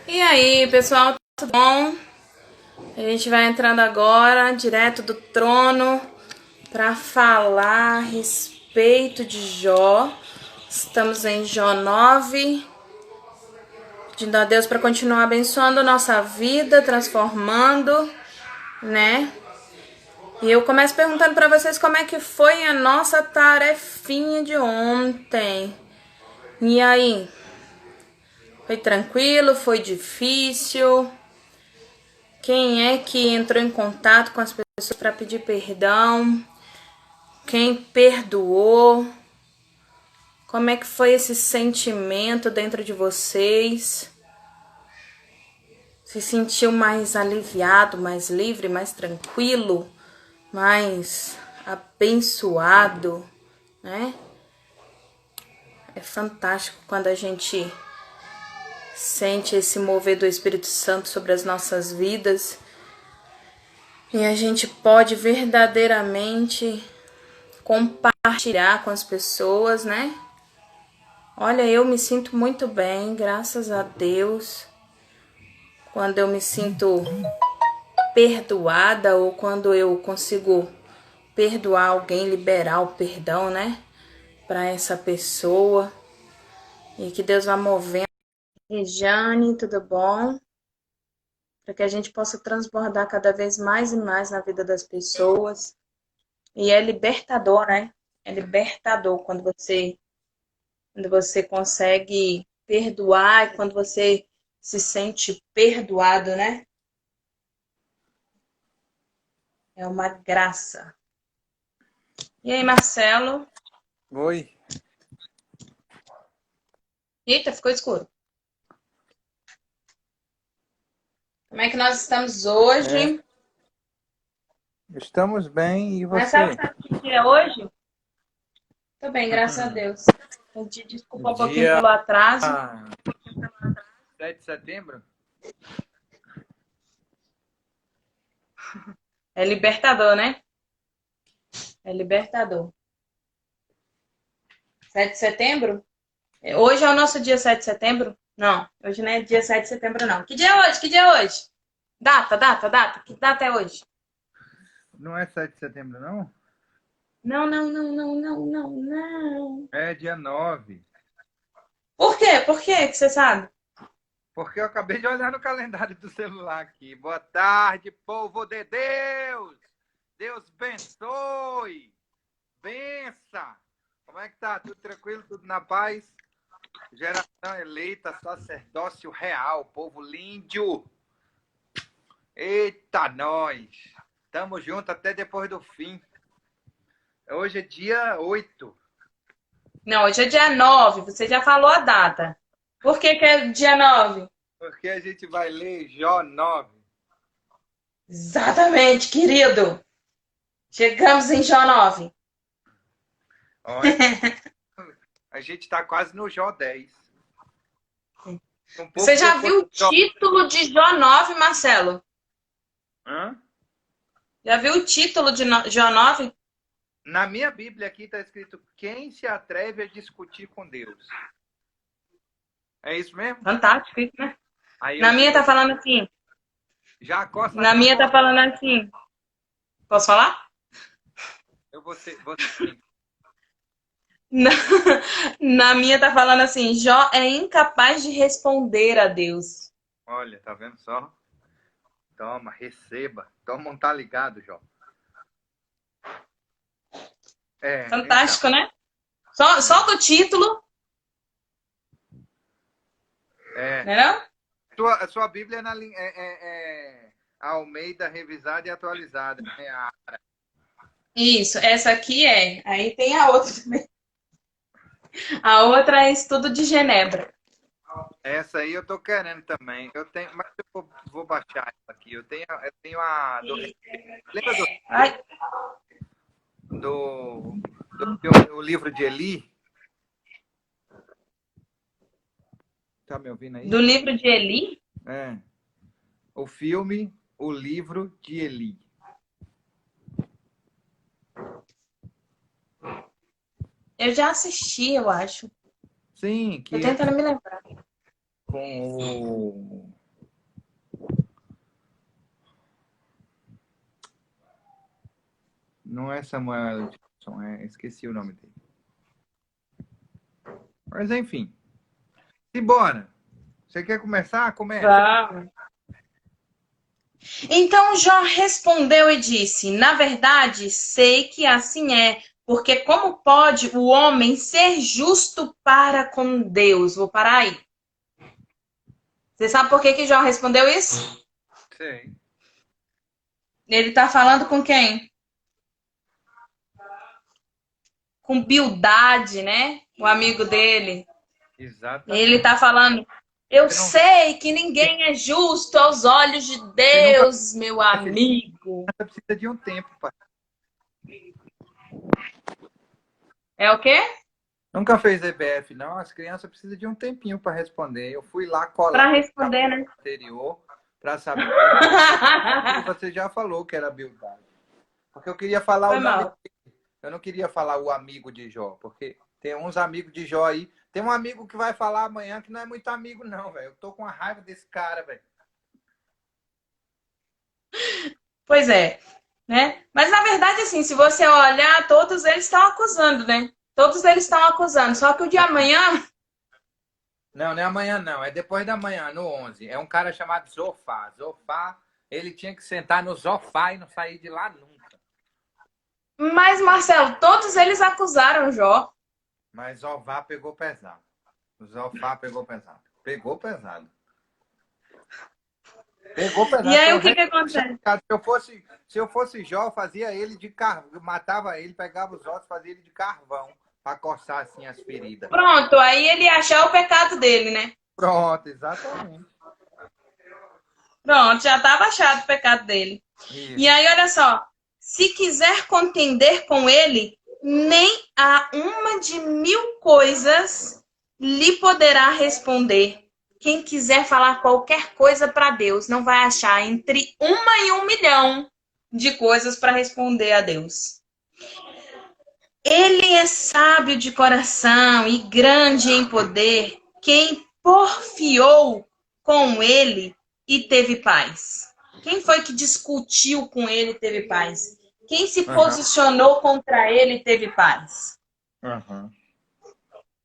E aí, pessoal, tudo bom? A gente vai entrando agora, direto do trono, para falar a respeito de Jó. Estamos em Jó 9, pedindo a Deus para continuar abençoando a nossa vida, transformando, né? E eu começo perguntando para vocês como é que foi a nossa tarefinha de ontem. E aí? Foi tranquilo? Foi difícil? Quem é que entrou em contato com as pessoas para pedir perdão? Quem perdoou? Como é que foi esse sentimento dentro de vocês? Se sentiu mais aliviado, mais livre, mais tranquilo, mais abençoado, né? É fantástico quando a gente sente esse mover do Espírito Santo sobre as nossas vidas e a gente pode verdadeiramente compartilhar com as pessoas, né? Olha, eu me sinto muito bem, graças a Deus. Quando eu me sinto perdoada ou quando eu consigo perdoar alguém, liberar o perdão, né? Para essa pessoa. E que Deus vá movendo. Rejane, tudo bom? Para que a gente possa transbordar cada vez mais e mais na vida das pessoas. E é libertador, né? É libertador quando você consegue perdoar, quando você se sente perdoado, né? É uma graça. E aí, Marcelo? Oi, Eita, ficou escuro. Como é que nós estamos é, hoje? estamos bem e Marcelo, você? sabe que dia é hoje? Tô bem, graças a Deus. Pedi desculpa um pouquinho Dia pelo atraso. 7 de setembro? É libertador, né? É libertador. 7 de setembro? Hoje é o nosso dia 7 de setembro? Não, hoje não é dia 7 de setembro, não. Que dia é hoje? Que dia é hoje? Data. Que data é hoje? Não é 7 de setembro, não? Não. É dia 9. Por quê? Por quê que você sabe? Porque eu acabei de olhar no calendário do celular aqui. Boa tarde, povo de Deus! Deus abençoe! Bença! Como é que tá? Tudo tranquilo? Tudo na paz? Geração eleita, sacerdócio real, povo lindo! Eita, nós! Tamo junto até depois do fim. Hoje é dia 8. Não, hoje é dia 9. Você já falou a data. Por que é dia 9? Porque a gente vai ler Jó 9. Exatamente, querido. Chegamos em Jó 9. Olha, a gente está quase no Jó 10. Um Você pouco já depois viu o do Jó. título de Jó 9, Marcelo? Hã? Já viu o título de Jó 9? Na minha Bíblia aqui está escrito: quem se atreve a discutir com Deus? É isso mesmo? Fantástico isso, né? Aí eu Na minha digo tá assim: falando assim. Jacó Na saiu minha tá fora. falando assim. Posso falar? Eu vou ser sim. Na, na minha tá falando assim. Jó é incapaz de responder a Deus. Olha, tá vendo só? Toma, receba. Toma um tá ligado, Jó. Então. Fantástico, né? Só É, do título, é. né não? A sua Bíblia é a Almeida revisada e atualizada, né? Isso, essa aqui é. Aí tem a outra também. A outra é Estudo de Genebra. Essa aí eu tô querendo também. Eu tenho, mas eu vou baixar essa aqui. Eu tenho a do. Lembra Ai, do filme, o livro de Eli? Tá me ouvindo do aí? livro de Eli? É. O filme, o livro de Eli. Eu já assisti, eu acho. Sim, Tô que é tentando me lembrar. com o. Não é Samuel Jackson, esqueci o nome dele. Mas enfim. Simbora. Você quer começar? Começa. Vamos. Então Jó respondeu e disse: Na verdade, sei que assim é, porque como pode o homem ser justo para com Deus? Vou parar aí. Você sabe por que Jó respondeu isso? Sei. Ele está falando com quem? Com Bildade, né? O amigo dele. Exatamente. Ele está falando: Eu Você não, sei que ninguém é justo aos olhos de você nunca Deus, meu amigo. precisa de um tempo, pai. É o quê? Nunca fez EBF, não? As crianças precisam de um tempinho para responder. Eu fui lá Para colar no responder, né? anterior para saber. Você já falou que era Bildade. Porque eu queria falar Foi o nome mal. dele. Eu não queria falar o amigo de Jó, porque tem uns amigos de Jó aí. Tem um amigo que vai falar amanhã que não é muito amigo, não, velho. Eu tô com a raiva desse cara, velho. Pois é, né? Mas na verdade, assim, se você olhar, todos eles estão acusando, né? Todos eles estão acusando. Só que o de amanhã, Não, não é amanhã, não. É depois da manhã, no 11. É um cara chamado Zofá. Zofá, ele tinha que sentar no sofá e não sair de lá nunca. mas Marcelo, todos eles acusaram Jó. Mas Zofá pegou pesado. Zofá pegou pesado. Pegou pesado. Pegou E pesado. aí Foi o que que acontece? Se eu fosse Jó, eu fazia ele de carvão. Matava ele, pegava os ossos, fazia ele de carvão. Pra coçar assim as feridas. Pronto, aí ele ia achar o pecado dele, né? Pronto, exatamente. Pronto, já estava achado o pecado dele. E Isso. aí, olha só, se quiser contender com ele, nem a uma de 1000 coisas lhe poderá responder. Quem quiser falar qualquer coisa para Deus não vai achar entre 1 e 1 milhão de coisas para responder a Deus. Ele é sábio de coração e grande em poder. Quem porfiou com ele e teve paz? Quem foi que discutiu com ele e teve paz? Quem se posicionou contra ele e teve paz? Uhum.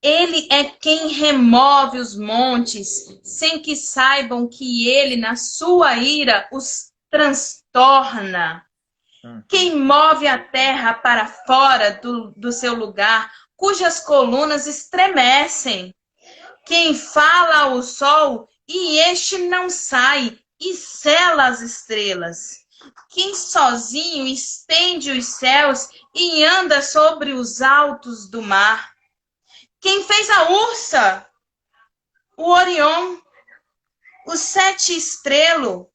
Ele é quem remove os montes, sem que saibam que ele, na sua ira, os transtorna. Quem move a terra para fora do seu lugar, cujas colunas estremecem. Quem fala ao sol e este não sai, e cela as estrelas. Quem sozinho estende os céus e anda sobre os altos do mar. Quem fez a ursa, o Orion, o sete estrelo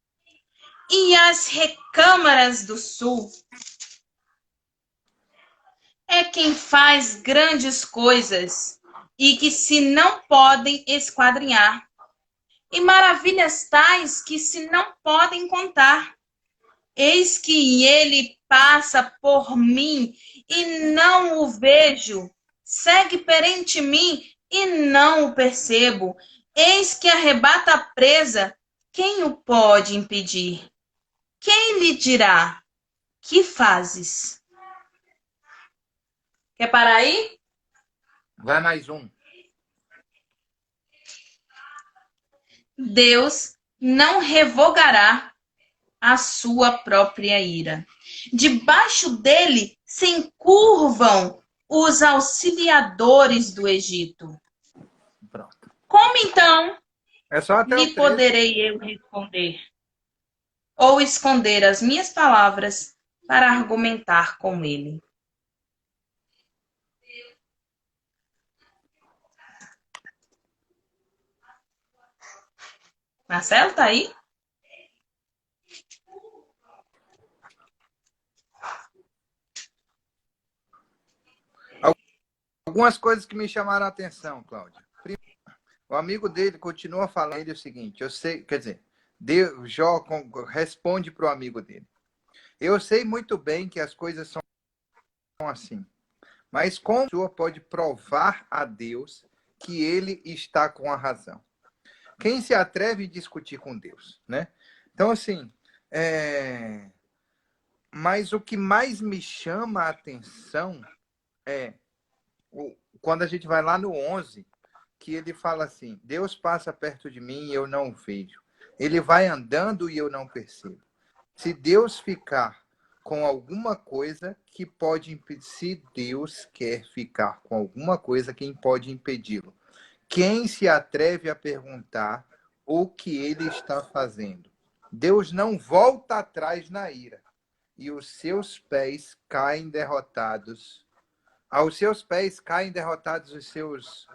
e as recâmaras do sul. É quem faz grandes coisas e que se não podem esquadrinhar, e maravilhas tais que se não podem contar. Eis que ele passa por mim e não o vejo, segue perante mim e não o percebo. Eis que arrebata a presa, quem o pode impedir? Quem lhe dirá, que fazes? Quer parar aí? Vai mais um. Deus não revogará a sua própria ira. Debaixo dele se encurvam os auxiliadores do Egito. Pronto. Como então É só até lhe o 13. poderei eu responder? Ou esconder as minhas palavras para argumentar com ele? Marcelo, tá aí? Algumas coisas que me chamaram a atenção, Cláudia. O amigo dele continua falando ele o seguinte, eu sei, quer dizer, Jó responde para o amigo dele. Eu sei muito bem que as coisas são assim, mas como a pessoa pode provar a Deus que ele está com a razão? Quem se atreve a discutir com Deus, né? Então, assim, Mas o que mais me chama a atenção é quando a gente vai lá no 11, que ele fala assim: Deus passa perto de mim e eu não o vejo. Ele vai andando e eu não percebo. Se Deus ficar com alguma coisa que pode impedir, se Deus quer ficar com alguma coisa, quem pode impedi-lo? Quem se atreve a perguntar o que ele está fazendo? Deus não volta atrás na ira, e os seus pés caem derrotados. Aos seus pés caem derrotados os seus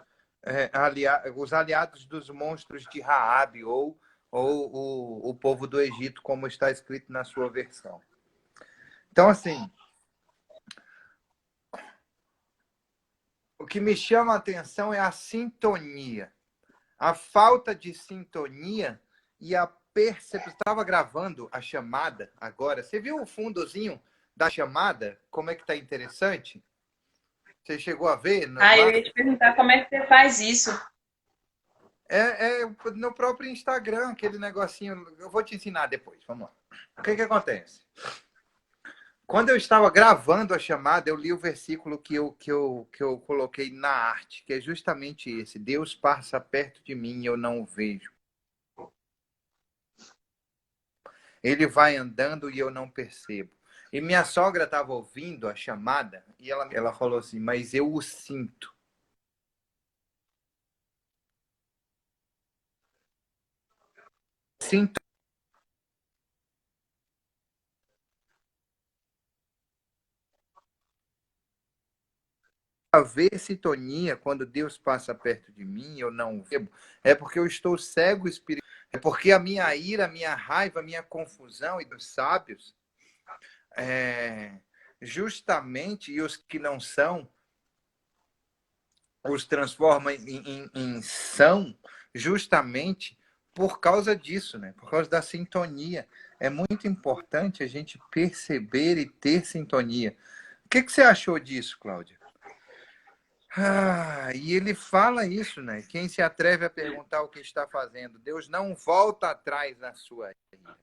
os aliados dos monstros de Raabe, ou o povo do Egito, como está escrito na sua versão. Então, assim, o que me chama a atenção é a sintonia. A falta de sintonia e a percepção. Estava gravando a chamada agora. Você viu o fundozinho da chamada? Como é que tá interessante? Você chegou a ver? Eu ia te perguntar como é que você faz isso. É no próprio Instagram, aquele negocinho. Eu vou te ensinar depois. Vamos lá. O que acontece? Quando eu estava gravando a chamada, eu li o versículo que eu coloquei na arte, que é justamente esse: Deus passa perto de mim e eu não o vejo. Ele vai andando e eu não percebo. E minha sogra estava ouvindo a chamada e ela falou assim: mas eu o sinto. Sinto. Haver sintonia quando Deus passa perto de mim, eu não vejo, é porque eu estou cego espiritual. É porque a minha ira, a minha raiva, a minha confusão e dos sábios, justamente, e os que não são, os transforma em são, justamente por causa disso, né? Por causa da sintonia. É muito importante a gente perceber e ter sintonia. O que você achou disso, Cláudia? E ele fala isso, né? Quem se atreve a perguntar o que está fazendo, Deus não volta atrás na sua ira.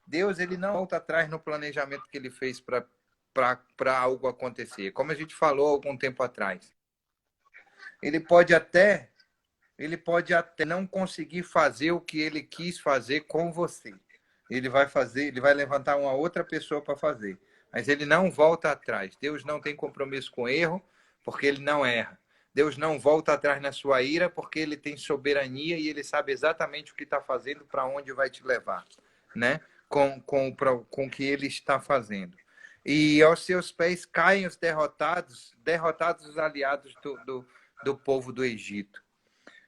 Deus, ele não volta atrás no planejamento que ele fez para algo acontecer. Como a gente falou algum tempo atrás. Ele pode até não conseguir fazer o que ele quis fazer com você. Ele vai levantar uma outra pessoa para fazer. Mas ele não volta atrás. Deus não tem compromisso com erro, porque ele não erra. Deus não volta atrás na sua ira, porque ele tem soberania e ele sabe exatamente o que está fazendo, para onde vai te levar, né? Com o que ele está fazendo. E aos seus pés caem os derrotados os aliados do povo do Egito.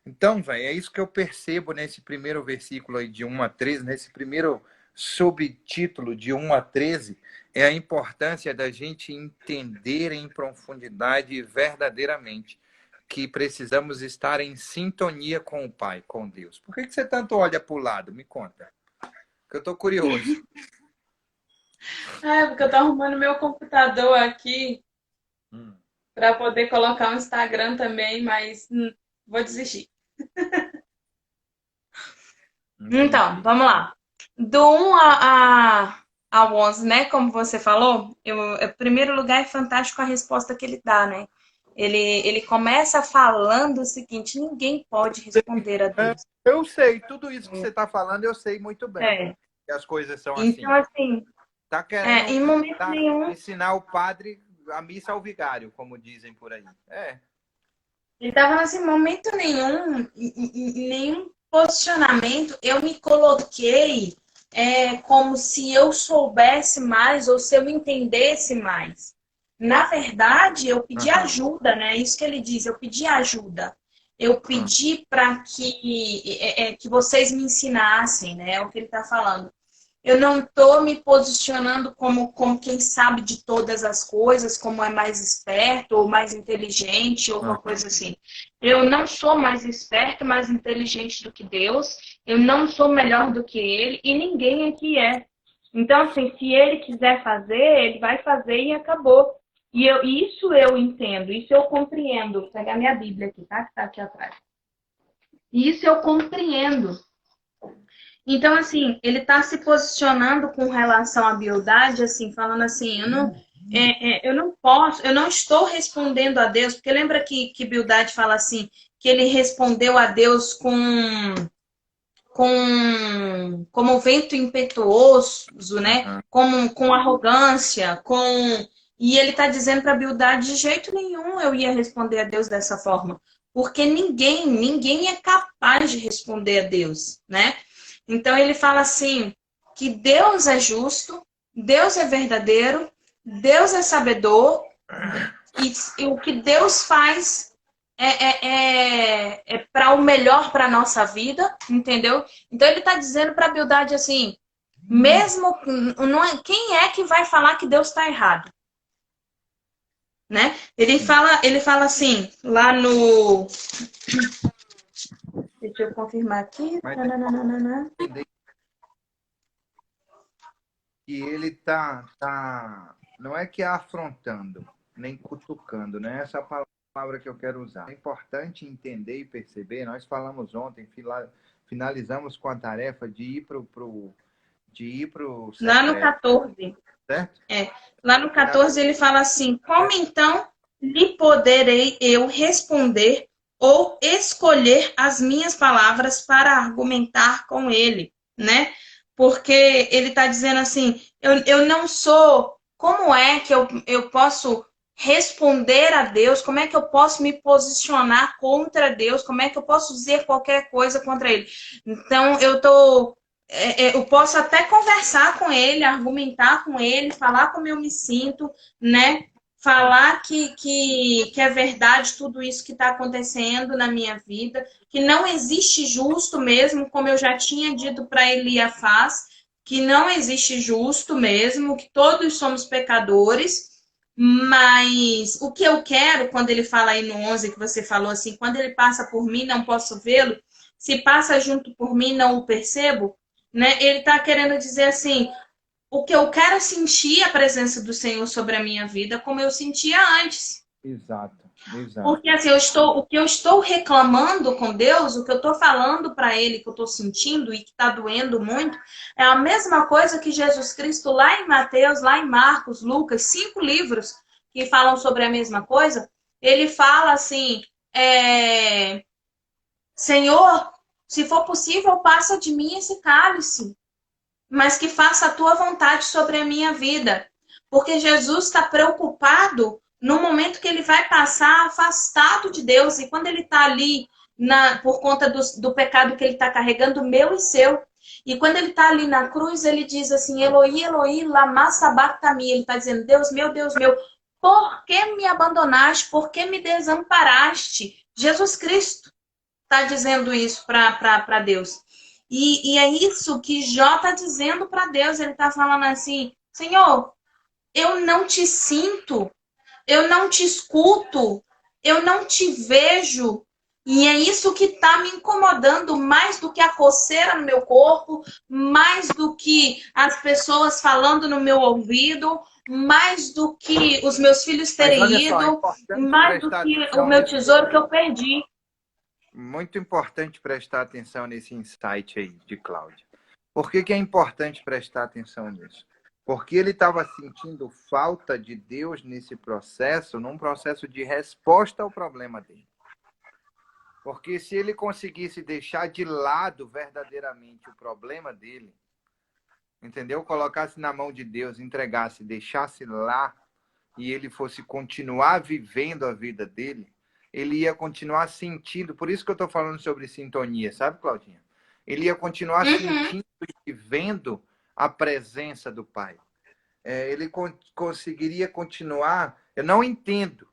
Então, velho, é isso que eu percebo nesse primeiro versículo aí de 1 a 13, nesse primeiro subtítulo de 1 a 13, é a importância da gente entender em profundidade e verdadeiramente que precisamos estar em sintonia com o Pai, com Deus. Por que você tanto olha para o lado? Me conta. Que eu estou curioso. Porque eu estou arrumando meu computador aqui para poder colocar o Instagram também, mas vou desistir. Então, vamos lá. Do 1 ao 11, né? Como você falou, em primeiro lugar é fantástico a resposta que ele dá, né? Ele começa falando o seguinte: ninguém pode responder a Deus. Eu sei, tudo isso que você está falando, eu sei muito bem. Que as coisas são assim. Então, assim, tá querendo em momento nenhum ensinar o padre a missa ao vigário, como dizem por aí. Ele estava assim, momento nenhum, em nenhum posicionamento, eu me coloquei como se eu soubesse mais ou se eu entendesse mais. Na verdade, eu pedi ajuda, né? Isso que ele diz, eu pedi ajuda. Eu pedi para que vocês me ensinassem, né? É o que ele está falando. Eu não estou me posicionando como quem sabe de todas as coisas, como é mais esperto ou mais inteligente ou alguma coisa assim. Eu não sou mais esperto, mais inteligente do que Deus. Eu não sou melhor do que Ele e ninguém aqui é. Então, assim, se Ele quiser fazer, Ele vai fazer e acabou. E isso eu entendo, isso eu compreendo. Vou pegar minha Bíblia aqui, tá? Que tá aqui atrás. Isso eu compreendo. Então, assim, ele está se posicionando com relação à beldade, assim, falando assim, eu não posso, eu não estou respondendo a Deus, porque lembra que Bildade fala assim, que ele respondeu a Deus como vento impetuoso, né? Aham. Com arrogância, e ele está dizendo para Bildade, de jeito nenhum eu ia responder a Deus dessa forma, porque ninguém é capaz de responder a Deus, né? Então ele fala assim, que Deus é justo, Deus é verdadeiro, Deus é sabedor, e o que Deus faz é para o melhor para a nossa vida, entendeu? Então ele está dizendo para a Bildade assim, mesmo não é, quem é que vai falar que Deus está errado, né? Ele fala assim, lá no, deixa eu confirmar aqui, Mas é tananana. entender que ele não é que é afrontando, nem cutucando, né? Essa é a palavra que eu quero usar. É importante entender e perceber. Nós falamos ontem, finalizamos com a tarefa de ir pro Lá no secreto, 14. certo? Lá no 14 ele fala assim: como então lhe poderei eu responder ou escolher as minhas palavras para argumentar com ele, né? Porque ele está dizendo assim: eu não sou. Como é que eu posso responder a Deus? Como é que eu posso me posicionar contra Deus? Como é que eu posso dizer qualquer coisa contra ele? Então eu posso até conversar com ele, argumentar com ele, falar como eu me sinto, né? Falar que é verdade tudo isso que está acontecendo na minha vida, que não existe justo mesmo, como eu já tinha dito para Eliafaz, que não existe justo mesmo, que todos somos pecadores, mas o que eu quero, quando ele fala aí no 11, que você falou assim, quando ele passa por mim, não posso vê-lo, se passa junto por mim, não o percebo, né? Ele está querendo dizer assim, o que eu quero sentir a presença do Senhor sobre a minha vida, como eu sentia antes. Exato, exato. Porque assim, o que eu estou reclamando com Deus, o que eu estou falando para Ele, que eu estou sentindo e que está doendo muito, é a mesma coisa que Jesus Cristo lá em Mateus, lá em Marcos, Lucas, 5 livros que falam sobre a mesma coisa. Ele fala assim, Senhor, se for possível, passa de mim esse cálice, mas que faça a tua vontade sobre a minha vida. Porque Jesus está preocupado no momento que ele vai passar afastado de Deus. E quando ele está ali, por conta do pecado que ele está carregando, meu e seu. E quando ele está ali na cruz, ele diz assim, Eloi, Eloi, lama sabachthani. Ele está dizendo, Deus meu, por que me abandonaste? Por que me desamparaste? Jesus Cristo está dizendo isso para Deus. E é isso que Jó está dizendo para Deus. Ele está falando assim: Senhor, eu não te sinto, eu não te escuto, eu não te vejo. E é isso que está me incomodando mais do que a coceira no meu corpo, mais do que as pessoas falando no meu ouvido, mais do que os meus filhos Mas terem olha só, é ido, importante mais do prestar que o atenção meu nesse tesouro que eu perdi. muito importante prestar atenção nesse insight aí de Cláudia. Por que é importante prestar atenção nisso? Porque ele estava sentindo falta de Deus nesse processo, num processo de resposta ao problema dele. Porque se ele conseguisse deixar de lado verdadeiramente o problema dele, entendeu? Colocasse na mão de Deus, entregasse, deixasse lá, e ele fosse continuar vivendo a vida dele, ele ia continuar sentindo. Por isso que eu estou falando sobre sintonia, sabe, Claudinha? Ele ia continuar Uhum. sentindo e vendo a presença do Pai. Ele conseguiria continuar. Eu não entendo.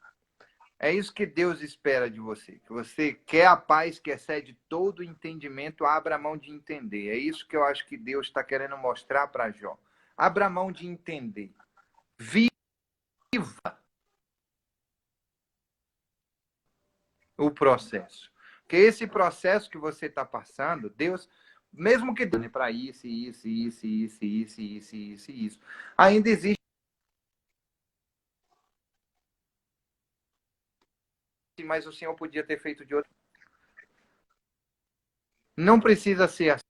É isso que Deus espera de você. Que você quer a paz que excede todo o entendimento, abra mão de entender. É isso que eu acho que Deus está querendo mostrar para Jó. Abra mão de entender. Viva o processo. Porque esse processo que você está passando, Deus, mesmo que dê para isso, isso, ainda existe, mas o Senhor podia ter feito de outra. Não precisa ser assim.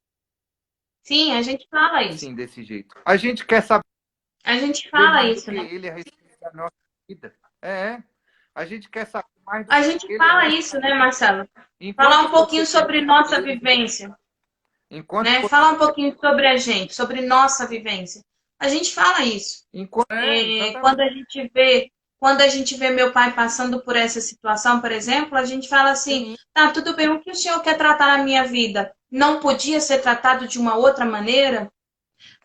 Sim, a gente fala isso. Assim, desse jeito. A gente quer saber A gente fala mais do isso, que né? ele a respeito da nossa vida. É. A gente quer saber mais do A que gente ele a fala respeito. isso, né, Marcelo? Falar Enquanto um você pouquinho quer sobre nossa saber, vivência, enquanto né? você Falar um pouquinho sobre a gente, sobre nossa vivência. A gente fala isso. exatamente. Quando a gente vê meu pai passando por essa situação, por exemplo, a gente fala assim: Sim, tá, tudo bem, o que o senhor quer tratar na minha vida? Não podia ser tratado de uma outra maneira?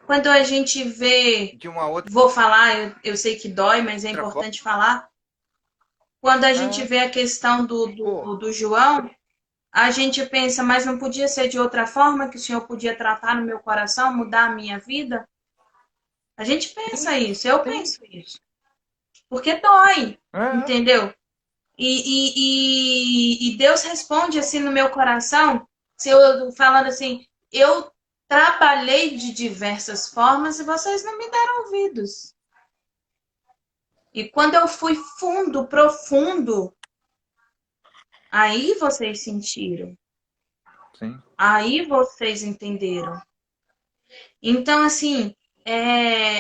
Quando a gente vê, de uma outra vou falar, eu sei que dói, mas é forma. importante falar. Quando a gente É, vê a questão pô, do João, a gente pensa, mas não podia ser de outra forma que o senhor podia tratar no meu coração, mudar a minha vida? A gente pensa sim, isso, eu sim. penso isso. Porque dói, É, entendeu? E Deus responde assim no meu coração, se eu falando assim, eu trabalhei de diversas formas e vocês não me deram ouvidos. E quando eu fui fundo, profundo, aí vocês sentiram, sim. aí vocês entenderam. Então, assim,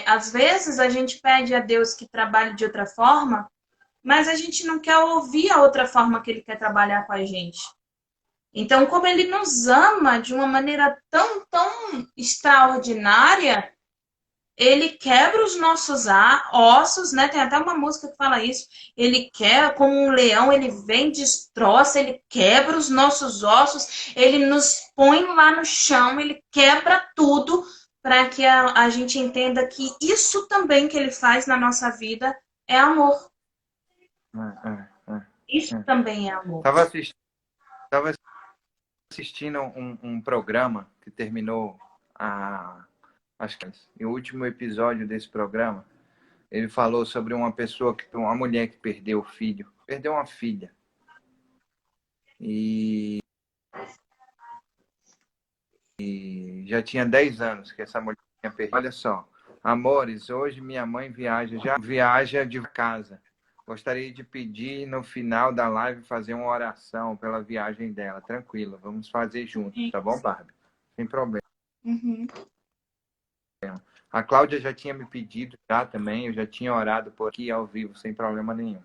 às vezes a gente pede a Deus que trabalhe de outra forma, mas a gente não quer ouvir a outra forma que Ele quer trabalhar com a gente. Então, como Ele nos ama de uma maneira tão, tão extraordinária, Ele quebra os nossos ossos, né? Tem até uma música que fala isso. Ele quer, como um leão, ele vem, destroça, ele quebra os nossos ossos, ele nos põe lá no chão, ele quebra tudo para que a gente entenda que isso também que ele faz na nossa vida é amor. Isso É. também é amor. Tava assistindo, tava assistindo um programa que terminou acho que o último episódio desse programa. Ele falou sobre uma mulher que perdeu o filho, perdeu uma filha. E já tinha 10 anos que essa mulher tinha perdido. Olha só, amores, hoje minha mãe viaja de casa. Gostaria de pedir no final da live fazer uma oração pela viagem dela. Tranquilo, vamos fazer juntos, tá bom, Barbie? Sem problema. Uhum. A Cláudia já tinha me pedido já também, eu já tinha orado por aqui ao vivo, sem problema nenhum.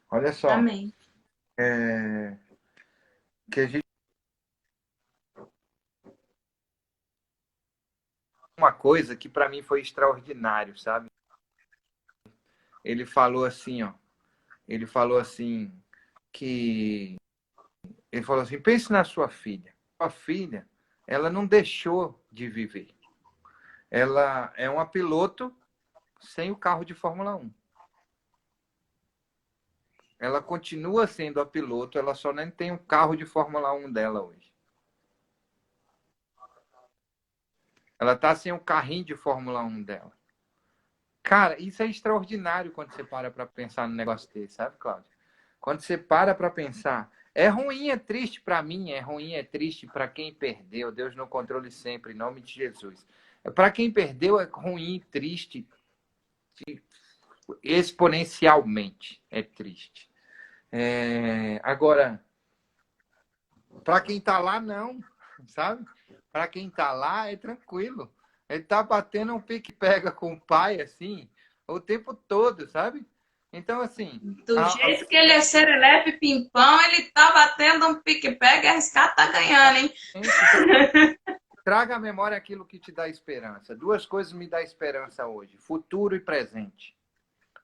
Olha só, Amém. que a gente uma coisa que para mim foi extraordinário, sabe? Ele falou assim, ó, ele falou assim que ele falou assim, pense na sua filha. Sua filha, ela não deixou de viver. Ela é uma piloto sem o carro de Fórmula 1. Ela continua sendo a piloto, ela só nem tem o carro de Fórmula 1 dela hoje. Ela tá sem o carrinho de Fórmula 1 dela. Cara, isso é extraordinário quando você para pensar no negócio desse, sabe, Cláudio? Quando você para pensar, é ruim, é triste para mim, é ruim, é triste para quem perdeu. Deus no controle sempre, em nome de Jesus. Para quem perdeu é ruim, triste, exponencialmente é triste. Agora, para quem está lá, não, sabe? Para quem está lá, é tranquilo. Ele está batendo um pique-pega com o pai, assim, o tempo todo, sabe? Então, assim, Do jeito que ele é serelepe pimpão, ele tá batendo um pique-pega e arriscado tá ganhando, hein? então, traga à memória aquilo que te dá esperança. Duas coisas me dão esperança hoje: futuro e presente.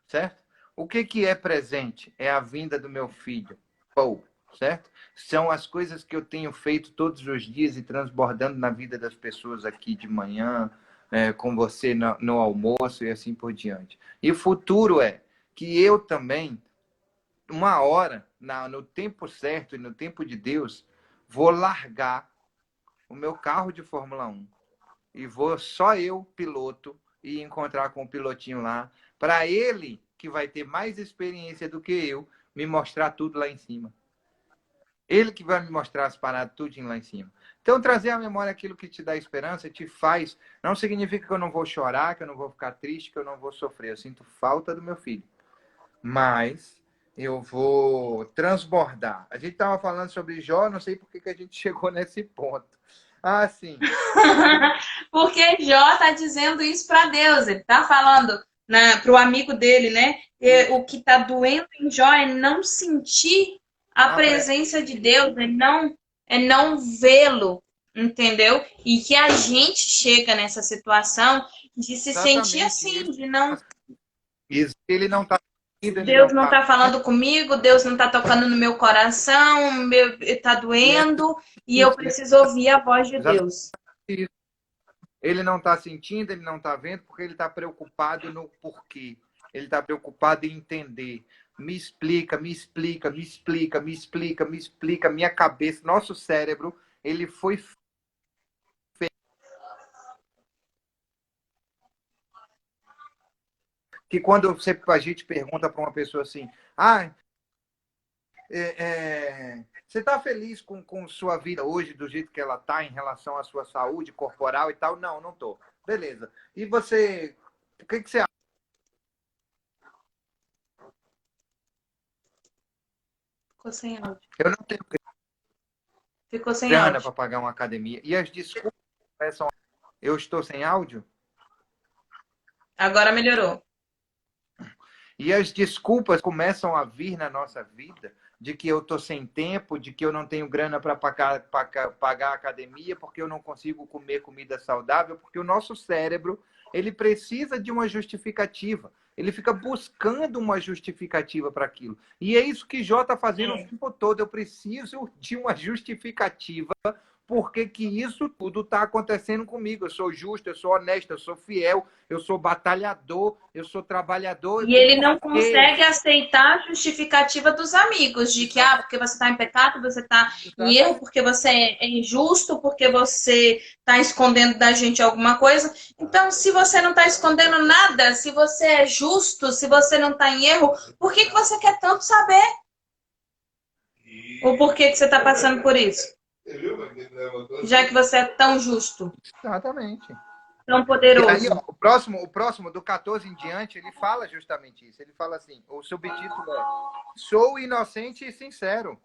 Certo? O que é presente? É a vinda do meu filho, Paul, certo? São as coisas que eu tenho feito todos os dias e transbordando na vida das pessoas aqui de manhã, com você no almoço e assim por diante. E o futuro é que eu também, uma hora, no tempo certo e no tempo de Deus, vou largar o meu carro de Fórmula 1 e vou só eu, piloto, e encontrar com o pilotinho lá, para ele, que vai ter mais experiência do que eu, me mostrar tudo lá em cima. Ele que vai me mostrar as paradas tudinho lá em cima. Então, trazer à memória aquilo que te dá esperança, te faz. Não significa que eu não vou chorar, que eu não vou ficar triste, que eu não vou sofrer. Eu sinto falta do meu filho. Mas eu vou transbordar. A gente estava falando sobre Jó, não sei por que a gente chegou nesse ponto. Ah, sim. Porque Jó está dizendo isso para Deus. Ele está falando para o amigo dele, né? Isso. O que está doendo em Jó é não sentir a A pre- presença de Deus, é não vê-lo, entendeu? E que a gente chega nessa situação de se sentir Exatamente. assim, de não. Ele não está ele não Deus não está está falando comigo, Deus não está tocando no meu coração, está doendo e eu isso, preciso ouvir a voz de exatamente Deus. isso. Ele não está sentindo, ele não está vendo, porque ele está preocupado no porquê. Ele está preocupado em entender. Me explica, me explica, me explica, me explica, me explica. Minha cabeça, nosso cérebro, ele foi que quando a gente pergunta para uma pessoa assim, você está feliz com sua vida hoje, do jeito que ela está em relação à sua saúde corporal e tal? Não, não estou. Beleza. E você, o que você acha? Ficou sem áudio. Eu não tenho Ficou sem grana áudio. para pagar uma academia. E as desculpas começam. Eu estou sem áudio? Agora melhorou. E as desculpas começam a vir na nossa vida de que eu estou sem tempo, de que eu não tenho grana para pagar a academia, porque eu não consigo comer comida saudável, porque o nosso cérebro ele precisa de uma justificativa. Ele fica buscando uma justificativa para aquilo. E é isso que Jó está fazendo o tempo todo. Eu preciso de uma justificativa porque que isso tudo está acontecendo comigo. Eu sou justo, eu sou honesto, eu sou fiel, eu sou batalhador, eu sou trabalhador. E ele não Porque... consegue aceitar a justificativa dos amigos, de que, porque você está em pecado, você está em erro, Exatamente. porque você é injusto, porque você está escondendo da gente alguma coisa. Então, se você não está escondendo nada, se você é justo, se você não está em erro, por que você quer tanto saber? Ou por que você está passando por isso? Já que você é tão justo, Exatamente. tão E aí, ó, poderoso. o próximo, do 14 em diante, ele fala justamente isso. Ele fala assim, o subtítulo é Sou inocente e sincero.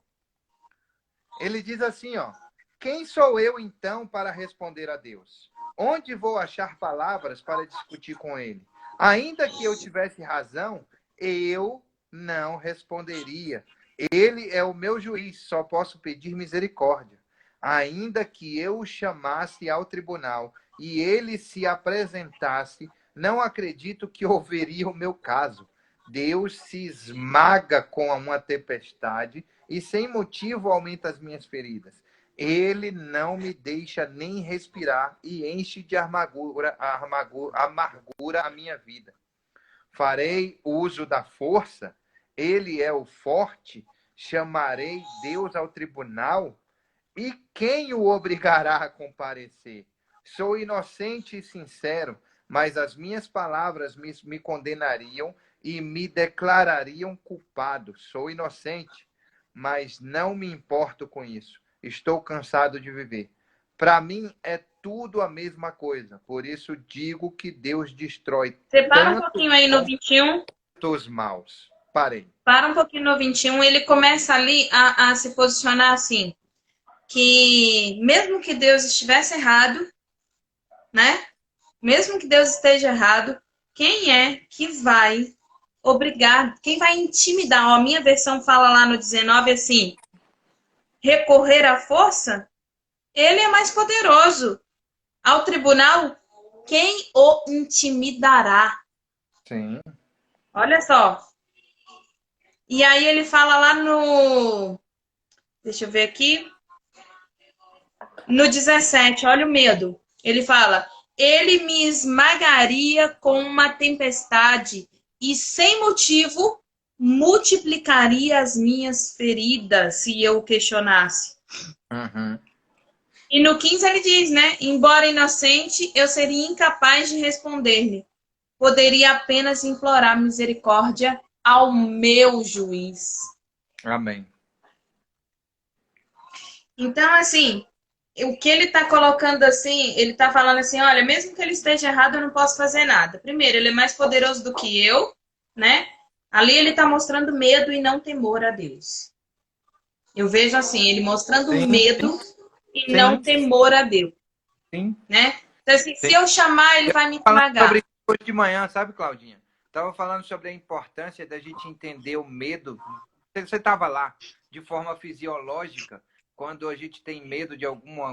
Ele diz assim, ó, quem sou eu então para responder a Deus? Onde vou achar palavras para discutir com ele? Ainda que eu tivesse razão, eu não responderia. Ele é o meu juiz, só posso pedir misericórdia. Ainda que eu o chamasse ao tribunal e ele se apresentasse, não acredito que ouviria o meu caso. Deus se esmaga com uma tempestade e sem motivo aumenta as minhas feridas. Ele não me deixa nem respirar e enche de amargura a minha vida. Farei uso da força, ele é o forte, chamarei Deus ao tribunal, e quem o obrigará a comparecer? Sou inocente e sincero, mas as minhas palavras me condenariam e me declarariam culpado. Sou inocente, mas não me importo com isso. Estou cansado de viver. Para mim é tudo a mesma coisa. Por isso digo que Deus destrói Você para um tanto pouquinho aí no 21. os maus. Parei. Para um pouquinho no 21, ele começa ali a se posicionar assim, que mesmo que Deus estivesse errado, né? Mesmo que Deus esteja errado, quem é que vai obrigar, quem vai intimidar? Ó, a minha versão fala lá no 19 assim, recorrer à força, ele é mais poderoso. Ao tribunal, quem o intimidará? Sim. Olha só. E aí ele fala lá no... Deixa eu ver aqui. No 17, olha o medo. Ele fala: ele me esmagaria com uma tempestade e, sem motivo, multiplicaria as minhas feridas se eu o questionasse. Uhum. E no 15 ele diz, né? Embora inocente, eu seria incapaz de responder-lhe. Poderia apenas implorar misericórdia ao meu juiz. Amém. Então, assim, o que ele está colocando assim, ele está falando assim, olha, mesmo que ele esteja errado, eu não posso fazer nada. Primeiro, ele é mais poderoso do que eu, né? Ali ele está mostrando medo e não temor a Deus. Eu vejo assim, ele mostrando Sim, sim. medo e não Sim, temor a Deus, sim, né? Então, assim, se sim. eu chamar, ele vai me Falando sobre tragar. isso hoje de manhã, sabe, Claudinha? Estava falando sobre a importância da gente entender o medo. Você estava lá de forma fisiológica, quando a gente tem medo de algum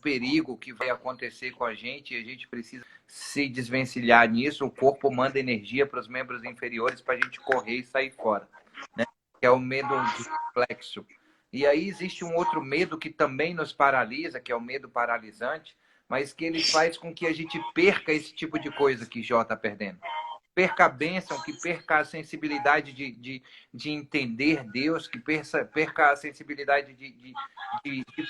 perigo que vai acontecer com a gente precisa se desvencilhar nisso. O corpo manda energia para os membros inferiores para a gente correr e sair fora, né? Que é o medo de reflexo. E aí existe um outro medo que também nos paralisa, que é o medo paralisante, mas que ele faz com que a gente perca esse tipo de coisa que Jó está perdendo. Perca a bênção, que perca a sensibilidade de entender Deus, que perca a sensibilidade de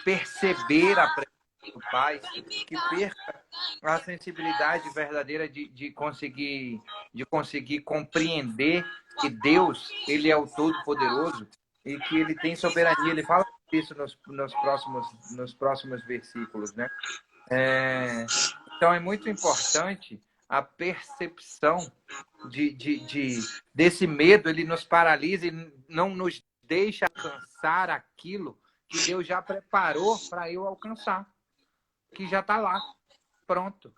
perceber a presença do Pai, que perca a sensibilidade verdadeira de conseguir compreender que Deus, ele é o Todo-Poderoso e que ele tem soberania. Ele fala isso nos próximos versículos, né? Então é muito importante a percepção desse medo. Ele nos paralisa e não nos deixa alcançar aquilo que Deus já preparou para eu alcançar, que já está lá, pronto.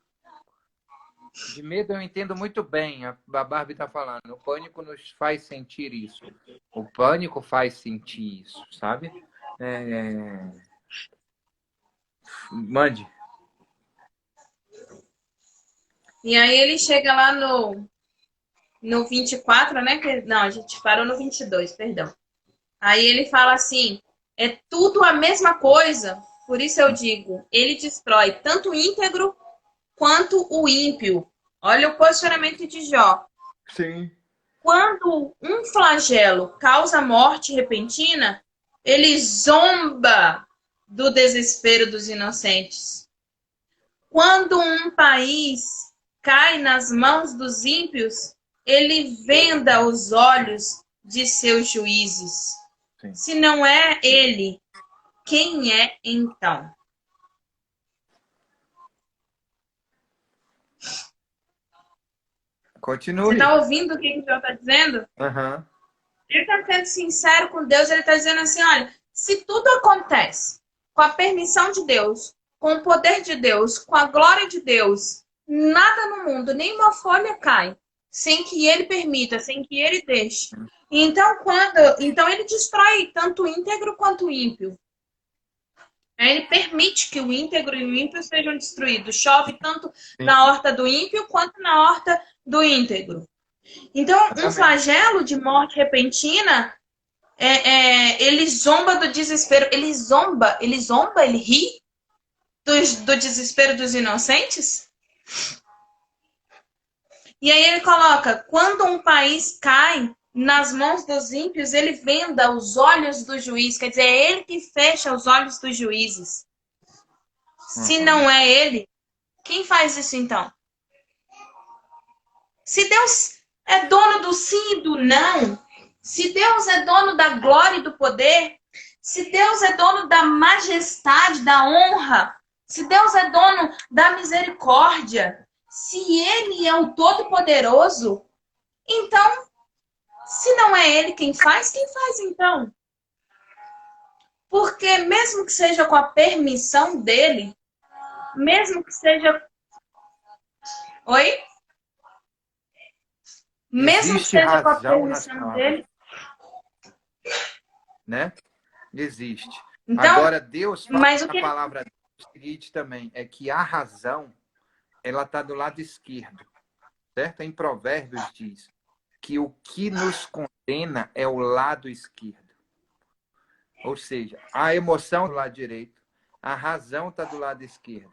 De medo eu entendo muito bem, a Barbie está falando. O pânico nos faz sentir isso. O pânico faz sentir isso, sabe? Mande. E aí ele chega lá no 24, né? Não, a gente parou no 22, perdão. Aí ele fala assim, é tudo a mesma coisa, por isso eu digo, ele destrói tanto o íntegro quanto o ímpio. Olha o posicionamento de Jó. Sim. Quando um flagelo causa morte repentina, ele zomba do desespero dos inocentes. Quando um país cai nas mãos dos ímpios, ele venda os olhos de seus juízes. Sim. Se não é ele, quem é então? Continue. Você está ouvindo o que o Jó está dizendo? Uhum. Ele está sendo sincero com Deus, ele está dizendo assim, olha, se tudo acontece com a permissão de Deus, com o poder de Deus, com a glória de Deus, nada no mundo, nenhuma folha cai, sem que ele permita, sem que ele deixe. Então ele destrói tanto o íntegro quanto o ímpio. Ele permite que o íntegro e o ímpio sejam destruídos. Chove tanto na horta do ímpio quanto na horta do íntegro. Então, um flagelo de morte repentina, ele zomba do desespero. Ele ri do desespero dos inocentes. E aí ele coloca, quando um país cai nas mãos dos ímpios, ele venda os olhos do juiz. Quer dizer, é ele que fecha os olhos dos juízes. Se não é ele, quem faz isso então? Se Deus é dono do sim e do não, se Deus é dono da glória e do poder, se Deus é dono da majestade, da honra, se Deus é dono da misericórdia, se Ele é o Todo-Poderoso, então, se não é Ele quem faz então? Porque mesmo que seja com a permissão dele, mesmo que seja... Oi? Mesmo que seja com a permissão dele... Né? Existe. Então, agora, Deus fala mas na palavra o seguinte também, é que a razão, ela está do lado esquerdo, certo? Em Provérbios diz que o que nos condena é o lado esquerdo. Ou seja, a emoção do lado direito, a razão está do lado esquerdo.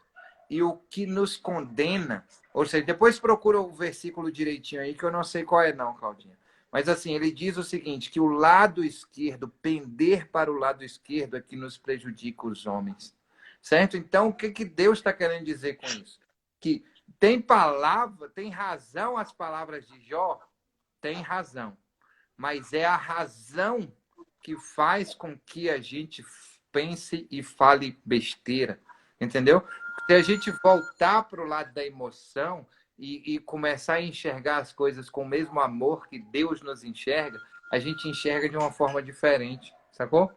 E o que nos condena, ou seja, depois procura o versículo direitinho aí, que eu não sei qual é não, Claudinha. Mas assim, ele diz o seguinte, que o lado esquerdo, pender para o lado esquerdo é que nos prejudica os homens. Certo? Então, o que Deus está querendo dizer com isso? Que tem palavra, tem razão as palavras de Jó? Tem razão. Mas é a razão que faz com que a gente pense e fale besteira. Entendeu? Se a gente voltar para o lado da emoção e começar a enxergar as coisas com o mesmo amor que Deus nos enxerga, a gente enxerga de uma forma diferente. Sacou?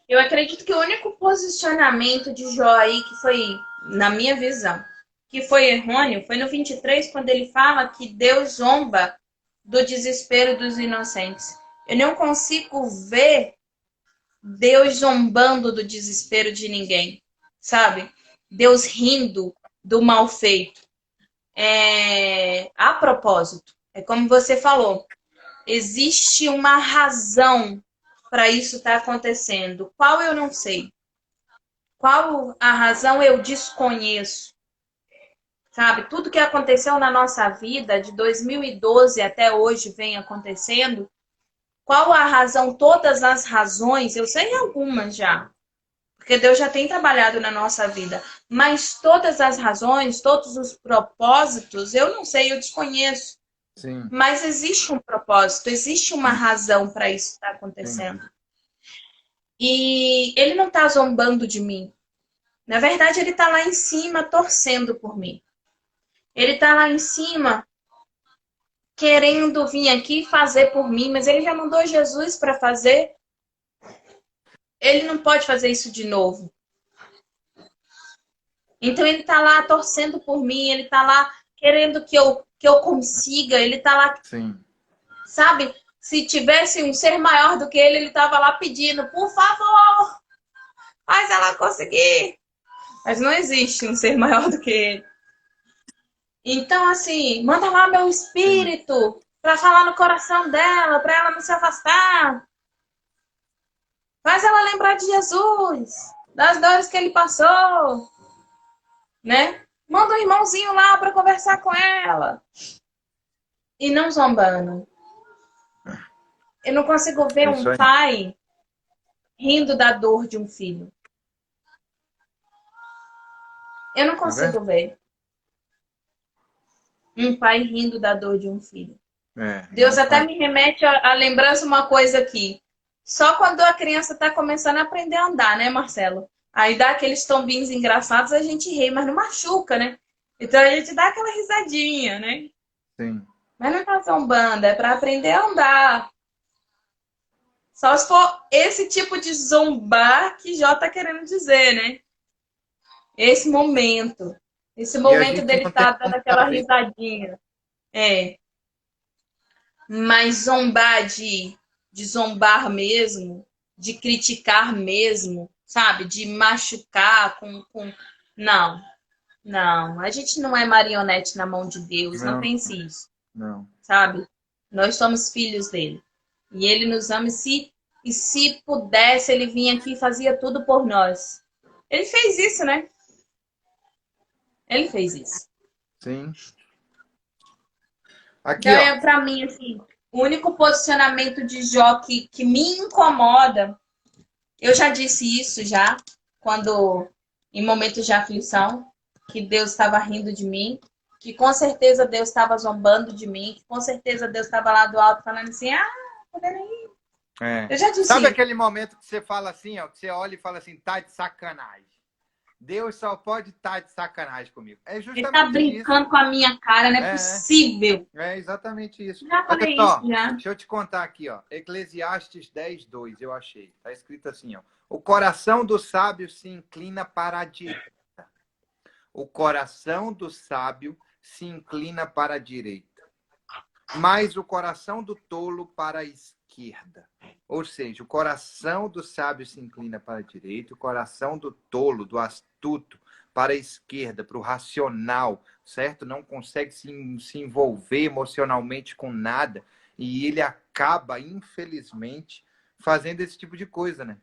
Eu acredito que o único posicionamento de Jó aí que foi, na minha visão, que foi errôneo, foi no 23, quando ele fala que Deus zomba do desespero dos inocentes. Eu não consigo ver Deus zombando do desespero de ninguém, sabe? Deus rindo do mal feito. A propósito, é como você falou, existe uma razão para isso estar acontecendo. Qual eu não sei. Qual a razão eu desconheço. Sabe? Tudo que aconteceu na nossa vida, de 2012 até hoje, vem acontecendo. Qual a razão? Todas as razões, eu sei algumas já. Porque Deus já tem trabalhado na nossa vida. Mas todas as razões, todos os propósitos, eu não sei, eu desconheço. Sim, Mas existe um propósito, existe uma razão para isso estar sim. acontecendo. E ele não está zombando de mim. Na verdade, ele está lá em cima torcendo por mim. Ele está lá em cima querendo vir aqui fazer por mim, mas ele já mandou Jesus para fazer. Ele não pode fazer isso de novo. Então ele está lá torcendo por mim, ele está lá querendo que eu consiga, ele está lá, Sim. sabe? Se tivesse um ser maior do que ele estava lá pedindo, por favor, faz ela conseguir. Mas não existe um ser maior do que ele. Então, assim, manda lá meu Sim. espírito para falar no coração dela, para ela não se afastar. Faz ela lembrar de Jesus, das dores que ele passou, né? Manda um irmãozinho lá para conversar com ela. E não zombando. Eu não consigo ver É um isso aí. pai rindo da dor de um filho. Eu não É verdade. consigo ver um pai rindo da dor de um filho. Deus Não até faz. me remete a lembrança uma coisa aqui. Só quando a criança está começando a aprender a andar, né, Marcelo? Aí dá aqueles tombinhos engraçados, a gente ri, mas não machuca, né? Então a gente dá aquela risadinha, né? Sim. Mas não tá zombando, é para aprender a andar. Só se for esse tipo de zombar que Jó tá querendo dizer, né? Esse momento. Esse E a momento gente dele não tem tá dando como aquela saber. risadinha. É. Mas zombar de zombar mesmo, de criticar mesmo, sabe? De machucar com. Não, não. A gente não é marionete na mão de Deus, não Não, pense isso, não. sabe? Nós somos filhos dele. E ele nos ama e se pudesse, ele vinha aqui e fazia tudo por nós. Ele fez isso, né? Ele fez isso. Sim. Então, Aqui, ó. pra mim, assim, o único posicionamento de Jó que me incomoda, eu já disse isso já, quando em momentos de aflição, que Deus estava rindo de mim, que com certeza Deus estava zombando de mim, que com certeza Deus estava lá do alto falando assim, tá vendo aí? É. Eu já Sabe disse isso. aquele momento que você fala assim, ó, que você olha e fala assim, tá de sacanagem. Deus só pode estar de sacanagem comigo. É Ele tá justamente isso. brincando com a minha cara, não é É, possível. é exatamente isso. Já Olha falei isso, só, já. deixa eu te contar aqui, ó. Eclesiastes 10:2, eu achei. Tá escrito assim, ó. O coração do sábio se inclina para a direita. O coração do sábio se inclina para a direita, mas o coração do tolo para a esquerda. Ou seja, o coração do sábio se inclina para a direita, o coração do tolo, do astuto, para a esquerda, para o racional, certo? Não consegue se envolver emocionalmente com nada e ele acaba, infelizmente, fazendo esse tipo de coisa, né?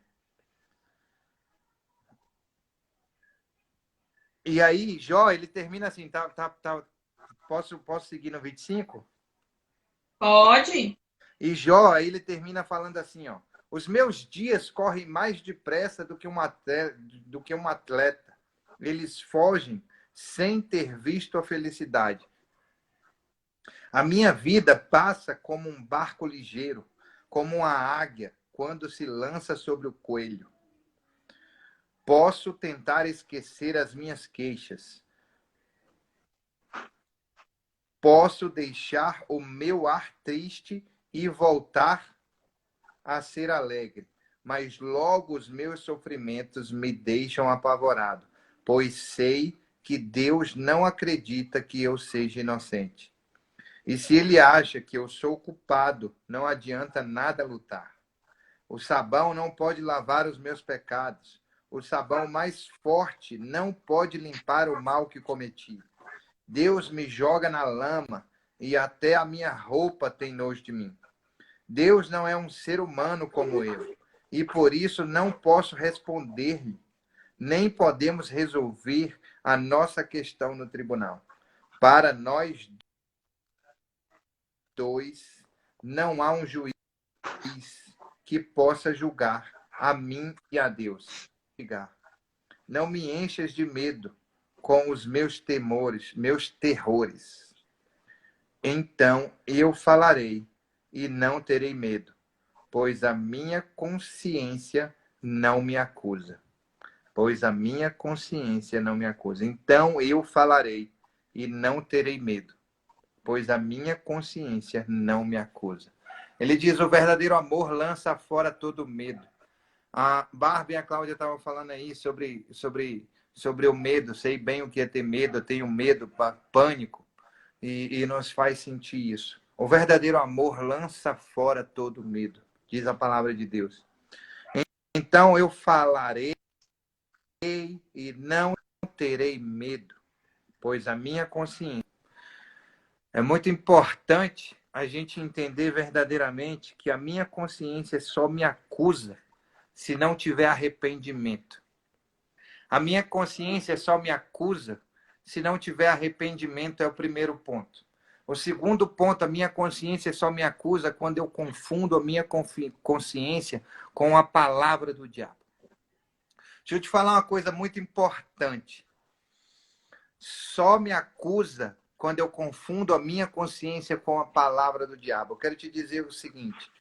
E aí, Jó, ele termina assim, posso seguir no 25? Pode. E Jó, aí ele termina falando assim, ó. Os meus dias correm mais depressa do que um atleta. Eles fogem sem ter visto a felicidade. A minha vida passa como um barco ligeiro, como uma águia quando se lança sobre o coelho. Posso tentar esquecer as minhas queixas. Posso deixar o meu ar triste e voltar a ser alegre. mas logo os meus sofrimentos me deixam apavorado, pois sei que Deus não acredita que eu seja inocente. E se ele acha que eu sou culpado, não adianta nada lutar. O sabão não pode lavar os meus pecados. O sabão mais forte não pode limpar o mal que cometi. Deus me joga na lama e até a minha roupa tem nojo de mim. Deus não é um ser humano como eu, e por isso não posso responder-lhe, nem podemos resolver a nossa questão no tribunal. Para nós dois, não há um juiz que possa julgar a mim e a Deus. Não me enchas de medo com os meus temores, meus terrores. Então eu falarei e não terei medo, pois a minha consciência não me acusa. Pois a minha consciência não me acusa. Então eu falarei e não terei medo, pois a minha consciência não me acusa. Ele diz, o verdadeiro amor lança fora todo medo. A Barbie e a Cláudia estavam falando aí sobre o medo. Sei bem o que é ter medo, eu tenho medo, pânico, e nos faz sentir isso. O verdadeiro amor lança fora todo medo, diz a palavra de Deus. Então eu falarei e não terei medo, pois a minha consciência. É muito importante a gente entender verdadeiramente que a minha consciência só me acusa se não tiver arrependimento. A minha consciência só me acusa se não tiver arrependimento, é o primeiro ponto. O segundo ponto, a minha consciência só me acusa quando eu confundo a minha consciência com a palavra do diabo. Deixa eu te falar uma coisa muito importante. Só me acusa quando eu confundo a minha consciência com a palavra do diabo. Eu quero te dizer o seguinte.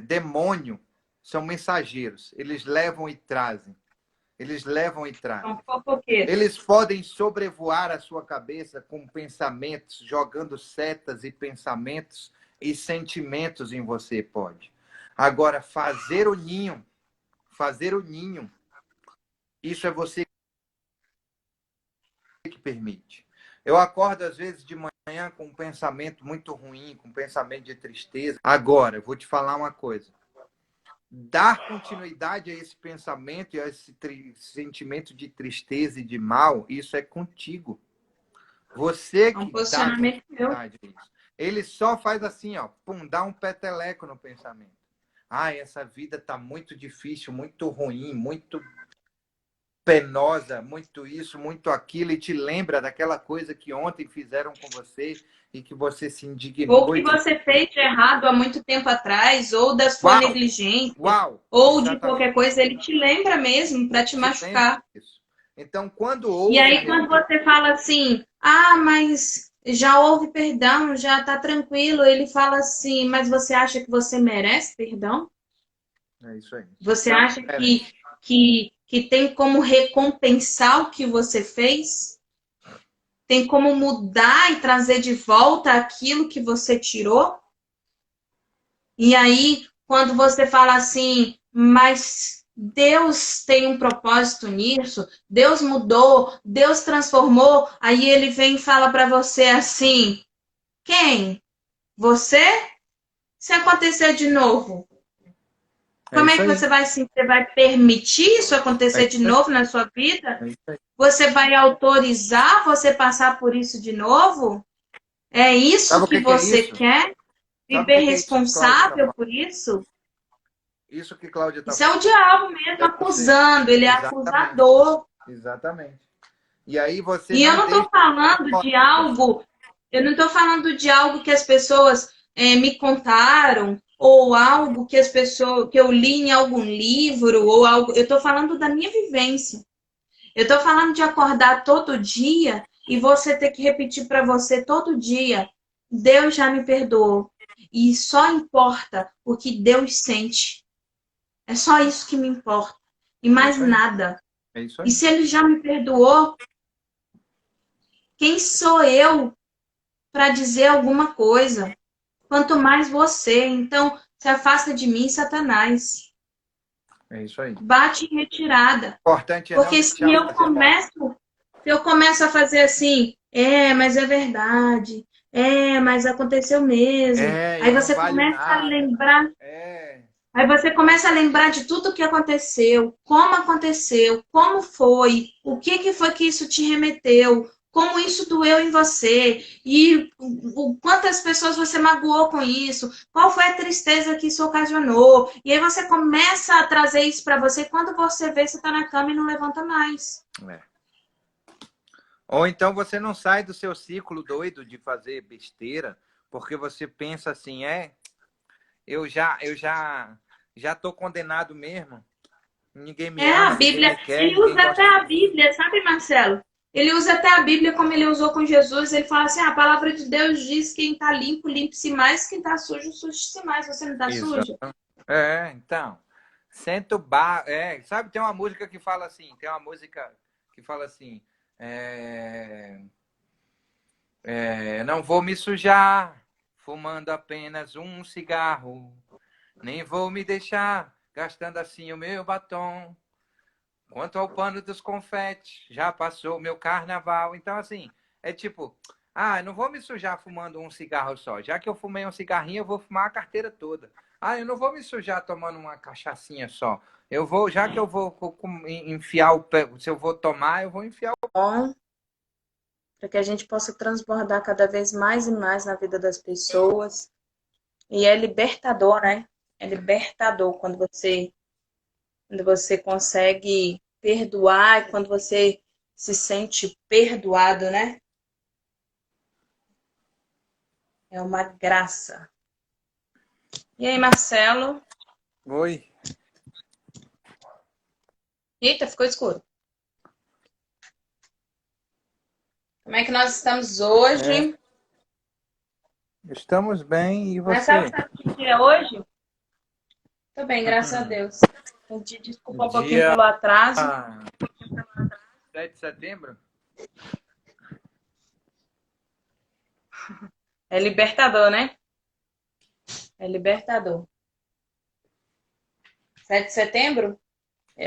Demônio são mensageiros. Eles levam e trazem. Eles levam e trazem. Eles podem sobrevoar a sua cabeça com pensamentos, jogando setas e pensamentos e sentimentos em você, pode. Agora, fazer o ninho, isso é você que permite. Eu acordo, às vezes, de manhã com um pensamento muito ruim, com um pensamento de tristeza. Agora, eu vou te falar uma coisa. Dar continuidade a esse pensamento e a esse sentimento de tristeza e de mal, isso é contigo. Você que dá continuidade a isso. Ele só faz assim, ó, pum, dá um peteleco no pensamento. Essa vida tá muito difícil, muito ruim, muito penosa, muito isso, muito aquilo, e te lembra daquela coisa que ontem fizeram com você e que você se indignou. Ou que você fez de errado há muito tempo atrás, ou da sua negligência, ou de qualquer coisa, ele te lembra mesmo para te machucar. Então, quando houve... E aí, quando você fala assim, mas já houve perdão, já tá tranquilo, ele fala assim, mas você acha que você merece perdão? É isso aí. Você acha que tem como recompensar o que você fez? Tem como mudar e trazer de volta aquilo que você tirou? E aí, quando você fala assim, mas Deus tem um propósito nisso, Deus mudou, Deus transformou, aí ele vem e fala para você assim, quem? Você? Se acontecer de novo, como é que você vai permitir isso acontecer de novo na sua vida? Você vai autorizar você passar por isso de novo? É isso que você quer? Viver responsável por isso? Isso que Cláudia está falando. Isso é o diabo mesmo acusando, ele é acusador. Exatamente. E aí você. E eu não estou falando de algo, de algo que as pessoas me contaram, ou algo que eu li em algum livro, ou algo. Eu estou falando da minha vivência. Eu estou falando de acordar todo dia e você ter que repetir para você todo dia: Deus já me perdoou. E só importa o que Deus sente. É só isso que me importa. E mais nada. É isso aí. E se Ele já me perdoou, quem sou eu para dizer alguma coisa? Quanto mais você. Então, se afasta de mim, Satanás. É isso aí. Bate em retirada. O importante é não Porque se deixar fazer nada. eu começo a fazer assim, mas é verdade, mas aconteceu mesmo. É, Aí eu não você valho começa a nada. lembrar, É, aí você começa a lembrar de tudo que aconteceu, como foi, o que que foi que isso te remeteu, como isso doeu em você e quantas pessoas você magoou com isso, qual foi a tristeza que isso ocasionou. E aí você começa a trazer isso para você. Quando você vê, você tá na cama e não levanta mais. é. Ou então você não sai do seu ciclo doido de fazer besteira, porque você pensa assim, eu já tô condenado mesmo. Ninguém me A ama, ninguém Bíblia. me quer, Ele ninguém usa gosta até de a mim. Bíblia, sabe, Marcelo? Ele usa até a Bíblia como ele usou com Jesus. Ele fala assim: a palavra de Deus diz: quem tá limpo, limpe-se mais, quem tá sujo, suje-se mais. Você não tá Isso. suja? Então. Senta o bar. Sabe, tem uma música que fala assim, é, não vou me sujar fumando apenas um cigarro, nem vou me deixar gastando assim o meu batom. Quanto ao pano dos confetes, já passou o meu carnaval. Então, assim, é tipo, eu não vou me sujar fumando um cigarro só. Já que eu fumei um cigarrinho, eu vou fumar a carteira toda. Eu não vou me sujar tomando uma cachaçinha só. Eu vou, já que eu vou enfiar o pé, se eu vou tomar, eu vou enfiar o Bom, para que a gente possa transbordar cada vez mais e mais na vida das pessoas. E é libertador, né? É libertador quando você consegue perdoar e quando você se sente perdoado, né? É uma graça. E aí, Marcelo? Oi. Eita, ficou escuro. Como é que nós estamos hoje? Estamos bem, e Marcelo, você? sabe que dia é hoje? Tô bem, graças a Deus. Pedi desculpa um pouquinho Dia pelo atraso. 7 de setembro? É libertador, né? É libertador. 7 de setembro?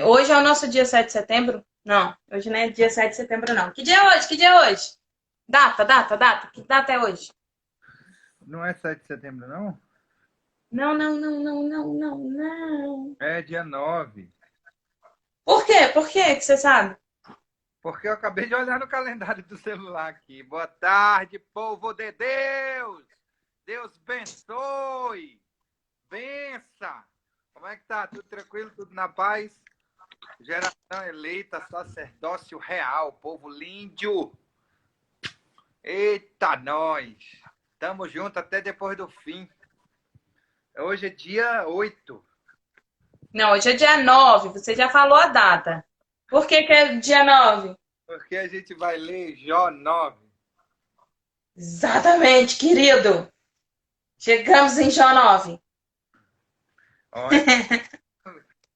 Hoje é o nosso dia 7 de setembro? Não, hoje não é dia 7 de setembro, não. Que dia é hoje? Que dia é hoje? Data. Que data é hoje? Não é 7 de setembro, não? Não, não, não, não, não, não, não. É dia 9. Por quê? Por quê que você sabe? Porque eu acabei de olhar no calendário do celular aqui. Boa tarde, povo de Deus! Deus abençoe! Bença! Como é que tá? Tudo tranquilo? Tudo na paz? Geração eleita, sacerdócio real, povo lindo! Eita, nós! Tamo junto até depois do fim. Hoje é dia 8. Não, hoje é dia 9. Você já falou a data. Por que que é dia 9? Porque a gente vai ler Jó 9. Exatamente, querido. Chegamos em Jó 9. Olha,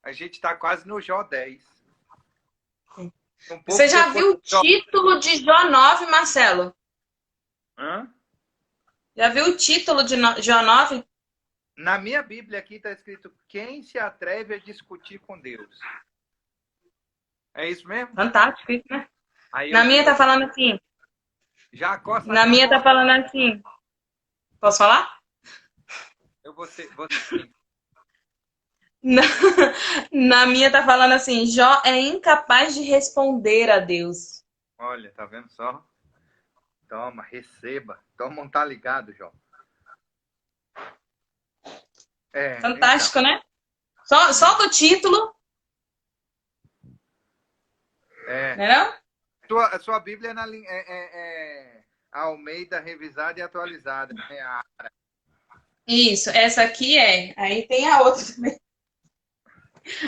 a gente tá quase no Jó 10. Um pouco Você já depois viu o do Jó. título de Jó 9, Marcelo? Hã? Já viu o título de Jó 9? Na minha Bíblia aqui está escrito: quem se atreve a discutir com Deus? É isso mesmo? Fantástico, isso, né? Aí Na eu minha digo, tá falando assim. já coça Na a minha tá camota. falando assim. Posso falar? Eu vou ser sim. Na, na minha tá falando assim. Jó é incapaz de responder a Deus. Olha, tá vendo só? Toma, receba. Toma um tá ligado, Jó. Fantástico, Então. né? Só do título, né não? A sua Bíblia é a Almeida revisada e atualizada. Né? Isso, essa aqui é. Aí tem a outra também.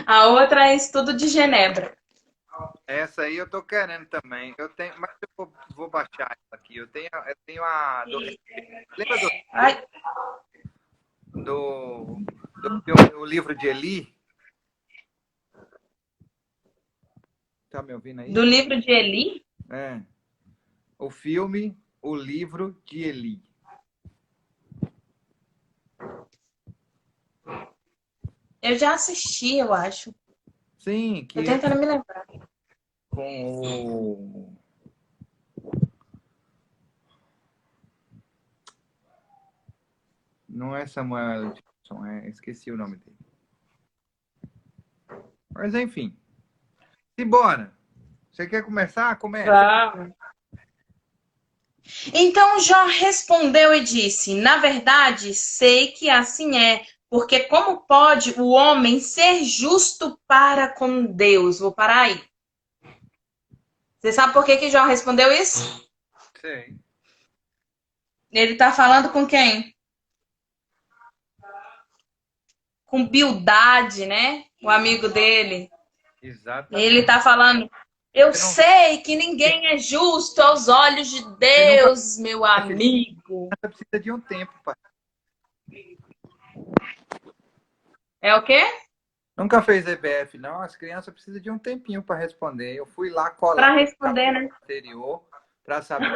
A outra é Estudo de Genebra. Essa aí eu tô querendo também. Eu tenho, mas eu vou baixar essa aqui. Eu tenho a. Lembra Ai, do filme O Livro de Eli? Tá me ouvindo aí? do livro de Eli? É. O filme O Livro de Eli. Eu já assisti, eu acho. Sim, Tô que tentando me lembrar. com o... Não é Samuel Jackson, esqueci o nome dele. Mas enfim. Simbora. Você quer começar? Começa. Vamos. Então Jó respondeu e disse: Na verdade, sei que assim é, porque como pode o homem ser justo para com Deus? Vou parar aí. Você sabe por que Jó respondeu isso? Sei. Ele está falando com quem? Com Bildade, né? O amigo dele. Ele Exatamente. está falando: Eu Você não sei que ninguém é justo aos olhos de você nunca Deus, meu amigo. precisa de um tempo, pai. É o quê? Nunca fez EBF, não? As crianças precisam de um tempinho para responder. Eu fui lá colar Para no responder, né? capítulo anterior para saber.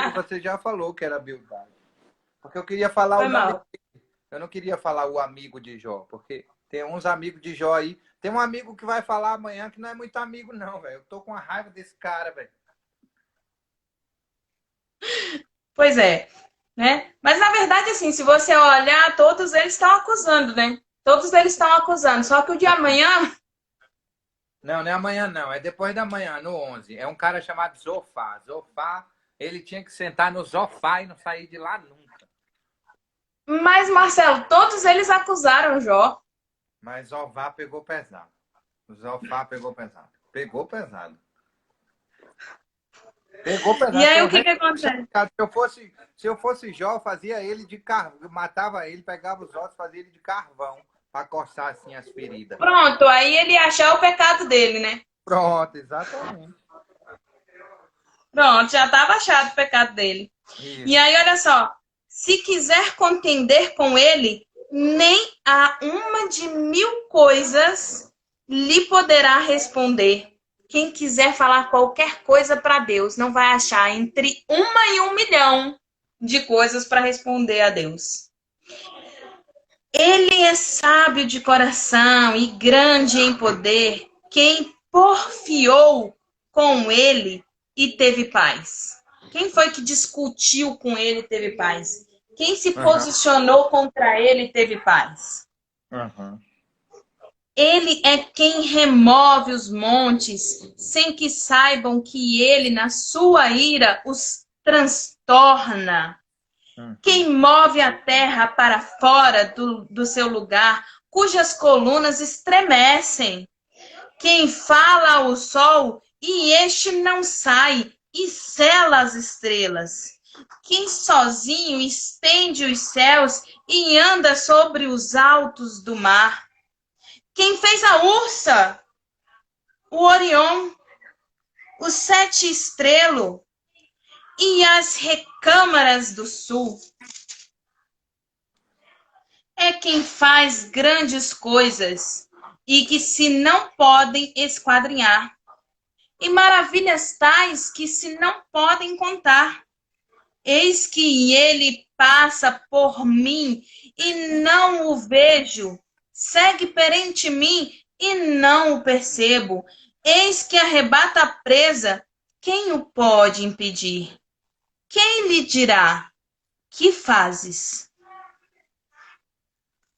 E você já falou que era Bildade. Porque eu queria falar Foi o nome mal. dele. Eu não queria falar o amigo de Jó, porque tem uns amigos de Jó aí. Tem um amigo que vai falar amanhã que não é muito amigo, não, velho. Eu tô com a raiva desse cara, velho. Pois é, né? Mas na verdade, assim, se você olhar, todos eles estão acusando, né? Todos eles estão acusando. Só que o de amanhã, Não, não é amanhã, não. É depois da manhã, no 11. É um cara chamado Zofá. Zofá, ele tinha que sentar no Zofá e não sair de lá nunca. mas Marcelo, todos eles acusaram Jó. Mas Zofá pegou pesado. O Zofá pegou pesado. Pegou pesado. Pegou E pesado. aí Tem um o que que recado. acontece? Se eu fosse Jó, fazia ele de carvão. Matava ele, pegava os ossos, fazia ele de carvão. Para coçar assim as feridas. Pronto, aí ele ia achar o pecado dele, né? Pronto, exatamente. Pronto, já estava achado o pecado dele. E Isso. aí, olha só, se quiser contender com ele, nem a uma de 1000 coisas lhe poderá responder. Quem quiser falar qualquer coisa para Deus não vai achar entre 1 e 1 milhão de coisas para responder a Deus. Ele é sábio de coração e grande em poder. Quem porfiou com ele e teve paz? Quem foi que discutiu com ele e teve paz? Quem se Uhum. posicionou contra ele e teve paz? Uhum. Ele é quem remove os montes, sem que saibam que ele, na sua ira, os transtorna. Quem move a terra para fora do seu lugar, cujas colunas estremecem. Quem fala ao sol e este não sai, e sela as estrelas. Quem sozinho estende os céus e anda sobre os altos do mar. Quem fez a Ursa, o Orion, o Sete Estrelo e as recâmaras do sul. É quem faz grandes coisas e que se não podem esquadrinhar, e maravilhas tais que se não podem contar. Eis que ele passa por mim e não o vejo, segue perante mim e não o percebo. Eis que arrebata a presa, quem o pode impedir? Quem lhe dirá, que fazes?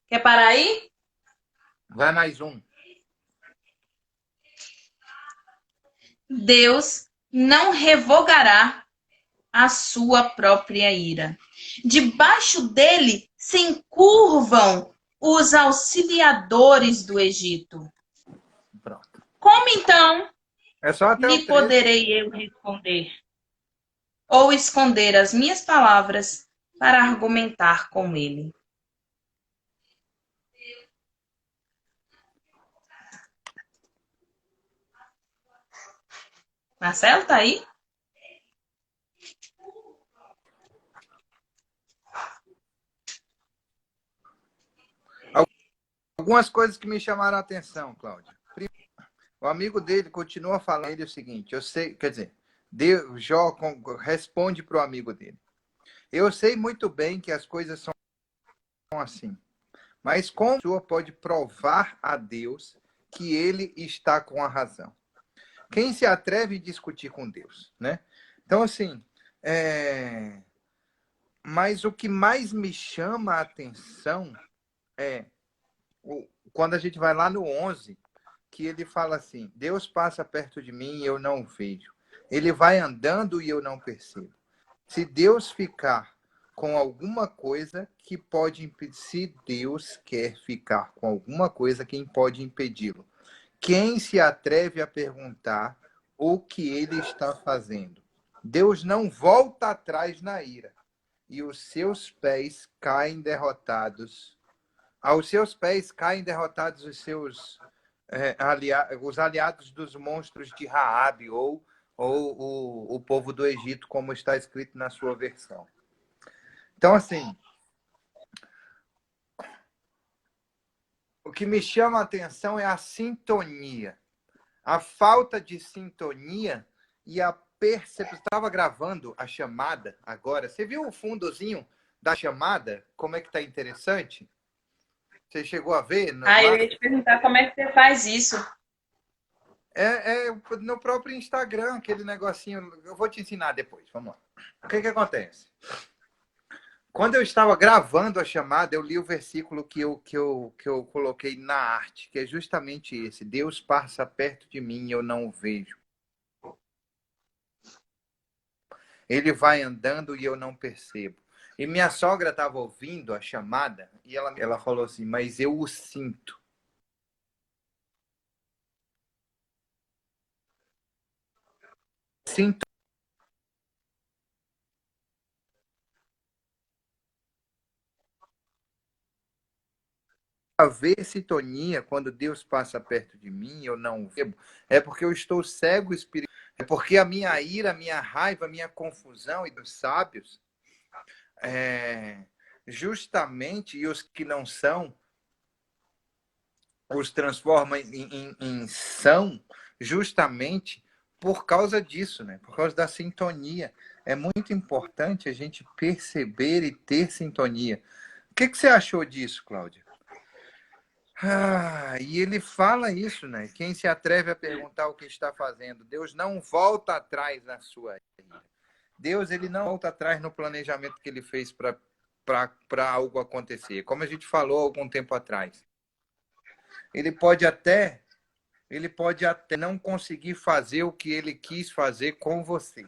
Quer parar aí? Vai mais um. Deus não revogará a sua própria ira. Debaixo dele se encurvam os auxiliadores do Egito. Pronto. Como então É só até lhe o 13. poderei eu responder? Ou esconder as minhas palavras para argumentar com ele? Marcelo, tá aí? Algumas coisas que me chamaram a atenção, Cláudio. O amigo dele continua falando ele o seguinte, eu sei, quer dizer, Jó responde para o amigo dele. Eu sei muito bem que as coisas são assim, mas como a pessoa pode provar a Deus que ele está com a razão. Quem se atreve a discutir com Deus, né? Então, assim, mas o que mais me chama a atenção é quando a gente vai lá no 11, que ele fala assim, Deus passa perto de mim e eu não o vejo. Ele vai andando e eu não percebo. Se Deus ficar com alguma coisa que pode impedir, se Deus quer ficar com alguma coisa, quem pode impedi-lo? Quem se atreve a perguntar o que ele está fazendo? Deus não volta atrás na ira, e os seus pés caem derrotados. Aos seus pés caem derrotados os aliados dos monstros de Raabe, ou o povo do Egito, como está escrito na sua versão. Então, assim, o que me chama a atenção é a sintonia. A falta de sintonia e a percepção. Estava gravando a chamada agora. Você viu o fundozinho da chamada? Como é que tá interessante? Você chegou a ver? Eu ia te perguntar como é que você faz isso. No próprio Instagram, aquele negocinho. Eu vou te ensinar depois. Vamos lá. O que acontece? Quando eu estava gravando a chamada, eu li o versículo que eu coloquei na arte, que é justamente esse. Deus passa perto de mim e eu não o vejo. Ele vai andando e eu não percebo. E minha sogra estava ouvindo a chamada e ela falou assim, mas eu o sinto. Sinto. Haver sintonia quando Deus passa perto de mim, eu não vejo, é porque eu estou cego espiritual. É porque a minha ira, a minha raiva, a minha confusão e dos sábios, justamente, e os que não são, os transforma em são, justamente por causa disso, né? Por causa da sintonia. É muito importante a gente perceber e ter sintonia. O que você achou disso, Cláudia? E ele fala isso, né? Quem se atreve a perguntar o que está fazendo, Deus não volta atrás na sua ira. Deus, ele não volta atrás no planejamento que ele fez para algo acontecer. Como a gente falou algum tempo atrás. Ele pode até não conseguir fazer o que ele quis fazer com você.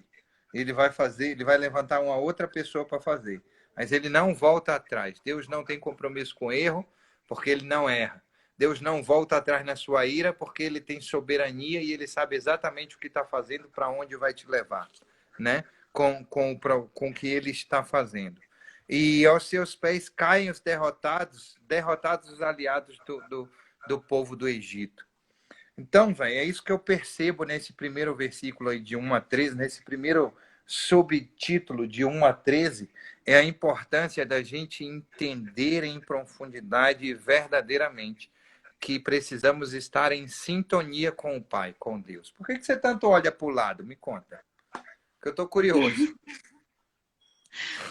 Ele vai levantar uma outra pessoa para fazer. Mas ele não volta atrás. Deus não tem compromisso com erro, porque ele não erra. Deus não volta atrás na sua ira, porque ele tem soberania e ele sabe exatamente o que está fazendo, para onde vai te levar, né? Com o que ele está fazendo. E aos seus pés caem os derrotados os aliados do povo do Egito. Então, é isso que eu percebo nesse primeiro versículo aí de 1 a 13, nesse primeiro subtítulo de 1 a 13, é a importância da gente entender em profundidade e verdadeiramente que precisamos estar em sintonia com o Pai, com Deus. Por que você tanto olha para o lado? Me conta. Porque eu estou curioso.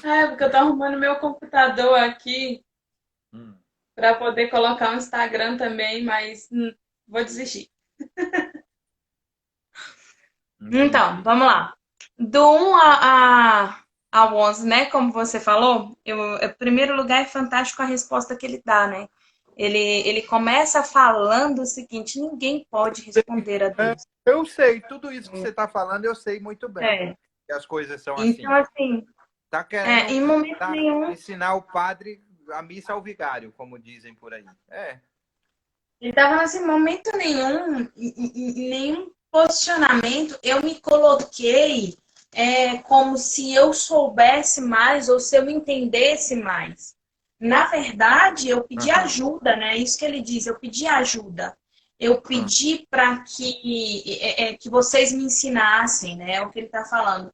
Porque eu estou arrumando meu computador aqui para poder colocar um Instagram também, mas vou desistir. Então, vamos lá. Do 1 ao 11, né? Como você falou, em primeiro lugar, é fantástico a resposta que ele dá, né? Ele começa falando o seguinte: ninguém pode responder a Deus. Eu sei, tudo isso que você está falando, eu sei muito bem. Que as coisas são assim. Então, assim, tá querendo em momento nenhum ensinar o padre a missa ao vigário, como dizem por aí. Ele estava assim, momento nenhum, em nenhum posicionamento, eu me coloquei como se eu soubesse mais ou se eu entendesse mais. Na verdade, eu pedi ajuda, né? Isso que ele diz, eu pedi ajuda. Eu pedi para que vocês me ensinassem, né? É o que ele está falando.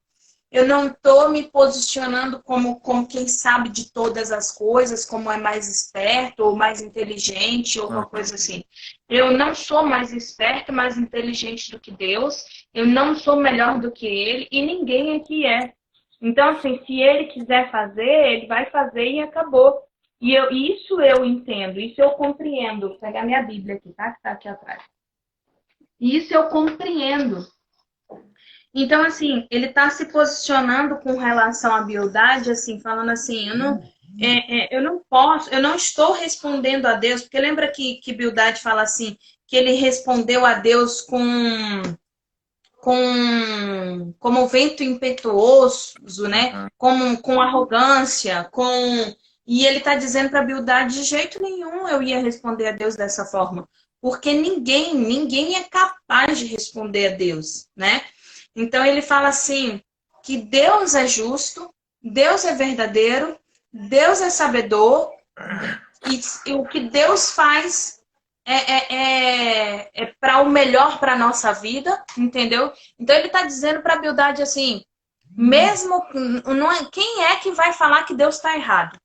Eu não estou me posicionando como quem sabe de todas as coisas, como é mais esperto ou mais inteligente ou uma coisa assim. Eu não sou mais esperto, mais inteligente do que Deus. Eu não sou melhor do que Ele e ninguém aqui é. Então, assim, se Ele quiser fazer, Ele vai fazer e acabou. E isso eu entendo, isso eu compreendo. Vou pegar minha Bíblia aqui, tá? Que tá aqui atrás. E isso eu compreendo. Então, assim, ele está se posicionando com relação à Bildade, assim, falando assim, eu não posso, eu não estou respondendo a Deus, porque lembra que Bildade fala assim, que ele respondeu a Deus como vento impetuoso, né? Aham. Com arrogância, e ele está dizendo para Bildade, de jeito nenhum eu ia responder a Deus dessa forma, porque ninguém é capaz de responder a Deus, né? Então ele fala assim, que Deus é justo, Deus é verdadeiro, Deus é sabedor, e o que Deus faz é para o melhor para a nossa vida, entendeu? Então ele está dizendo para a Bildade assim, mesmo não é, quem é que vai falar que Deus está errado,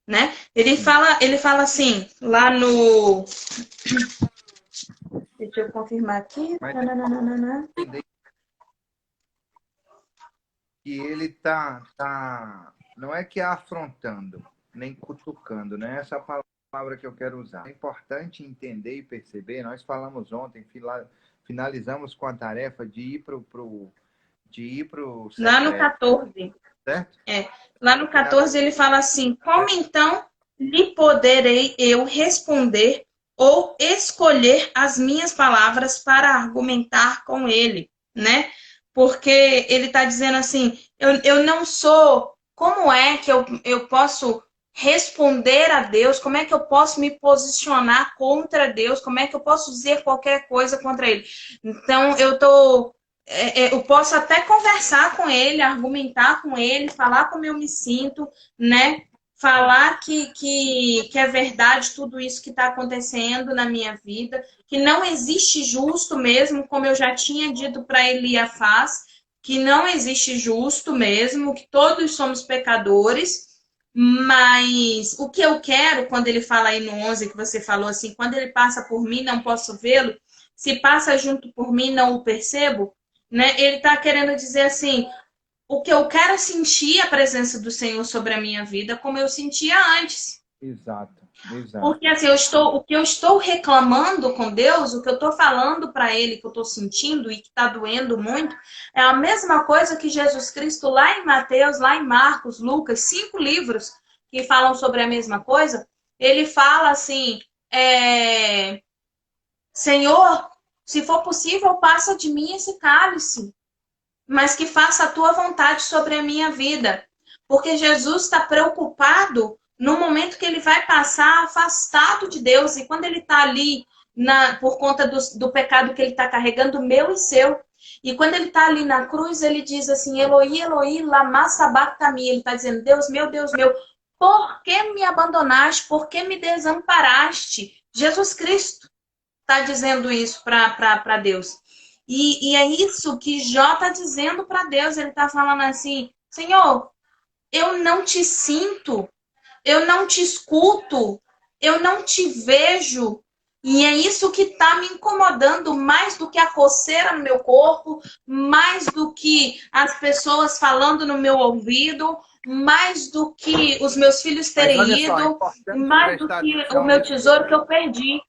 né? Sim. Ele fala assim, lá no, deixa eu confirmar aqui, Mas tem nananana. que entender que ele não é que afrontando, nem cutucando, né? Essa palavra que eu quero usar. É importante entender e perceber. Nós falamos ontem, finalizamos com a tarefa de ir pro Lá no secreto, 14. certo? Lá no 14 ele fala assim: como então lhe poderei eu responder ou escolher as minhas palavras para argumentar com ele, né? Porque ele está dizendo assim: eu não sou. Como é que eu posso responder a Deus? Como é que eu posso me posicionar contra Deus? Como é que eu posso dizer qualquer coisa contra ele? Então eu estou eu posso até conversar com ele, argumentar com ele, falar como eu me sinto, né? Falar que é verdade tudo isso que está acontecendo na minha vida, que não existe justo mesmo, como eu já tinha dito para Eliafaz, que não existe justo mesmo, que todos somos pecadores, mas o que eu quero, quando ele fala aí no 11, que você falou assim, quando ele passa por mim, não posso vê-lo, se passa junto por mim, não o percebo, né? Ele está querendo dizer assim, o que eu quero é sentir a presença do Senhor sobre a minha vida, como eu sentia antes. Exato, exato. Porque assim, o que eu estou reclamando com Deus, o que eu estou falando para Ele, que eu estou sentindo e que está doendo muito, é a mesma coisa que Jesus Cristo lá em Mateus, lá em Marcos, Lucas, 5 livros que falam sobre a mesma coisa. Ele fala assim, Senhor, se for possível, passa de mim esse cálice, mas que faça a tua vontade sobre a minha vida. Porque Jesus está preocupado no momento que ele vai passar afastado de Deus. E quando ele está ali, por conta do pecado que ele está carregando, meu e seu. E quando ele está ali na cruz, ele diz assim, Eloi, Eloi, lama sabachthani. Ele está dizendo, Deus meu, por que me abandonaste? Por que me desamparaste? Jesus Cristo está dizendo isso para Deus. E é isso que Jó está dizendo para Deus. Ele está falando assim: Senhor, eu não te sinto, eu não te escuto, eu não te vejo. E é isso que está me incomodando mais do que a coceira no meu corpo, mais do que as pessoas falando no meu ouvido, mais do que os meus filhos Mas terem olha só, é ido, importante mais do prestar que o atenção meu nesse tesouro que eu perdi.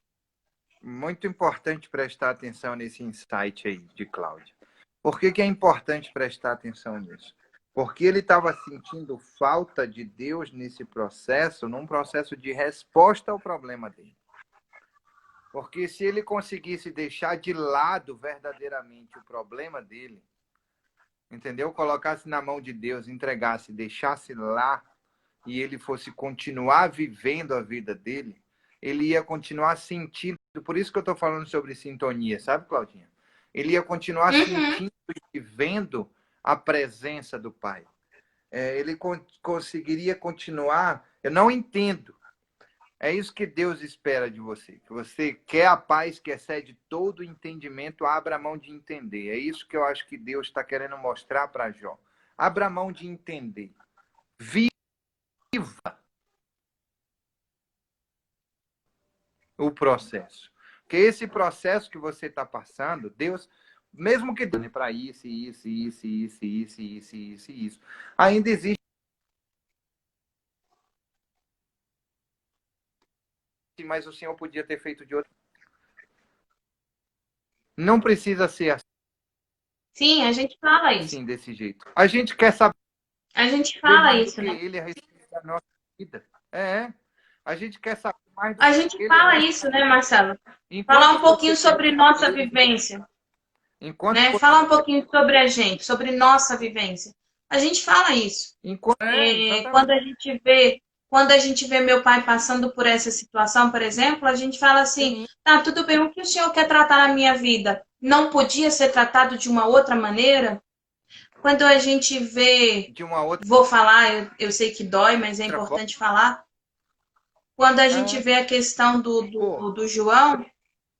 muito importante prestar atenção nesse insight aí de Cláudia. Por que é importante prestar atenção nisso? Porque ele estava sentindo falta de Deus nesse processo, num processo de resposta ao problema dele. Porque se ele conseguisse deixar de lado verdadeiramente o problema dele, entendeu? Colocasse na mão de Deus, entregasse, deixasse lá, e ele fosse continuar vivendo a vida dele, ele ia continuar sentindo. Por isso que eu estou falando sobre sintonia, sabe, Claudinha? Ele ia continuar Uhum. sentindo e vendo a presença do Pai. Ele conseguiria continuar. Eu não entendo. É isso que Deus espera de você. Que você quer a paz que excede todo o entendimento, abra a mão de entender. É isso que eu acho que Deus está querendo mostrar para Jó. Abra a mão de entender. Viva o processo. Porque esse processo que você está passando, Deus, mesmo que dê para isso, isso, ainda existe, mas o Senhor podia ter feito de outra. Não precisa ser Sim, a gente fala isso. assim, desse jeito. A gente quer saber A gente fala mais do isso, que né? ele a respeito da nossa vida. É. A gente quer saber mais do A que gente ele a fala respeito. isso, né, Marcelo? Falar Enquanto um você pouquinho quer sobre nossa saber, vivência, enquanto né? você, Falar um pouquinho sobre a gente, sobre nossa vivência. A gente fala isso. exatamente. Quando a gente vê meu pai passando por essa situação, por exemplo, a gente fala assim: Sim, tá, tudo bem, o que o senhor quer tratar na minha vida? Não podia ser tratado de uma outra maneira? Quando a gente vê, de uma outra. vou falar, eu sei que dói, mas é Forma. importante falar. Quando a gente É, vê a questão pô, do João,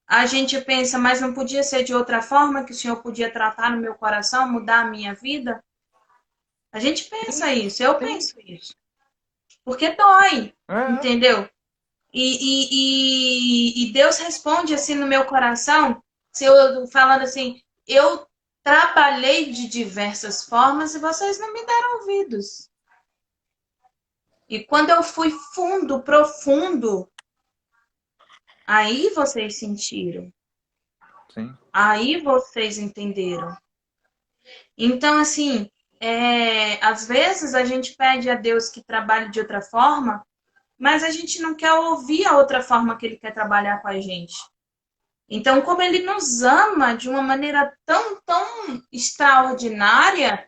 a gente pensa, mas não podia ser de outra forma que o senhor podia tratar no meu coração, mudar a minha vida? A gente pensa sim, isso, eu sim. penso isso. Porque dói, É, entendeu? E Deus responde assim no meu coração, se eu falando assim, eu trabalhei de diversas formas e vocês não me deram ouvidos. E quando eu fui fundo, profundo, aí vocês sentiram. sim. Aí vocês entenderam. Então, assim, às vezes a gente pede a Deus que trabalhe de outra forma, mas a gente não quer ouvir a outra forma que ele quer trabalhar com a gente. Então, como ele nos ama de uma maneira tão, tão extraordinária,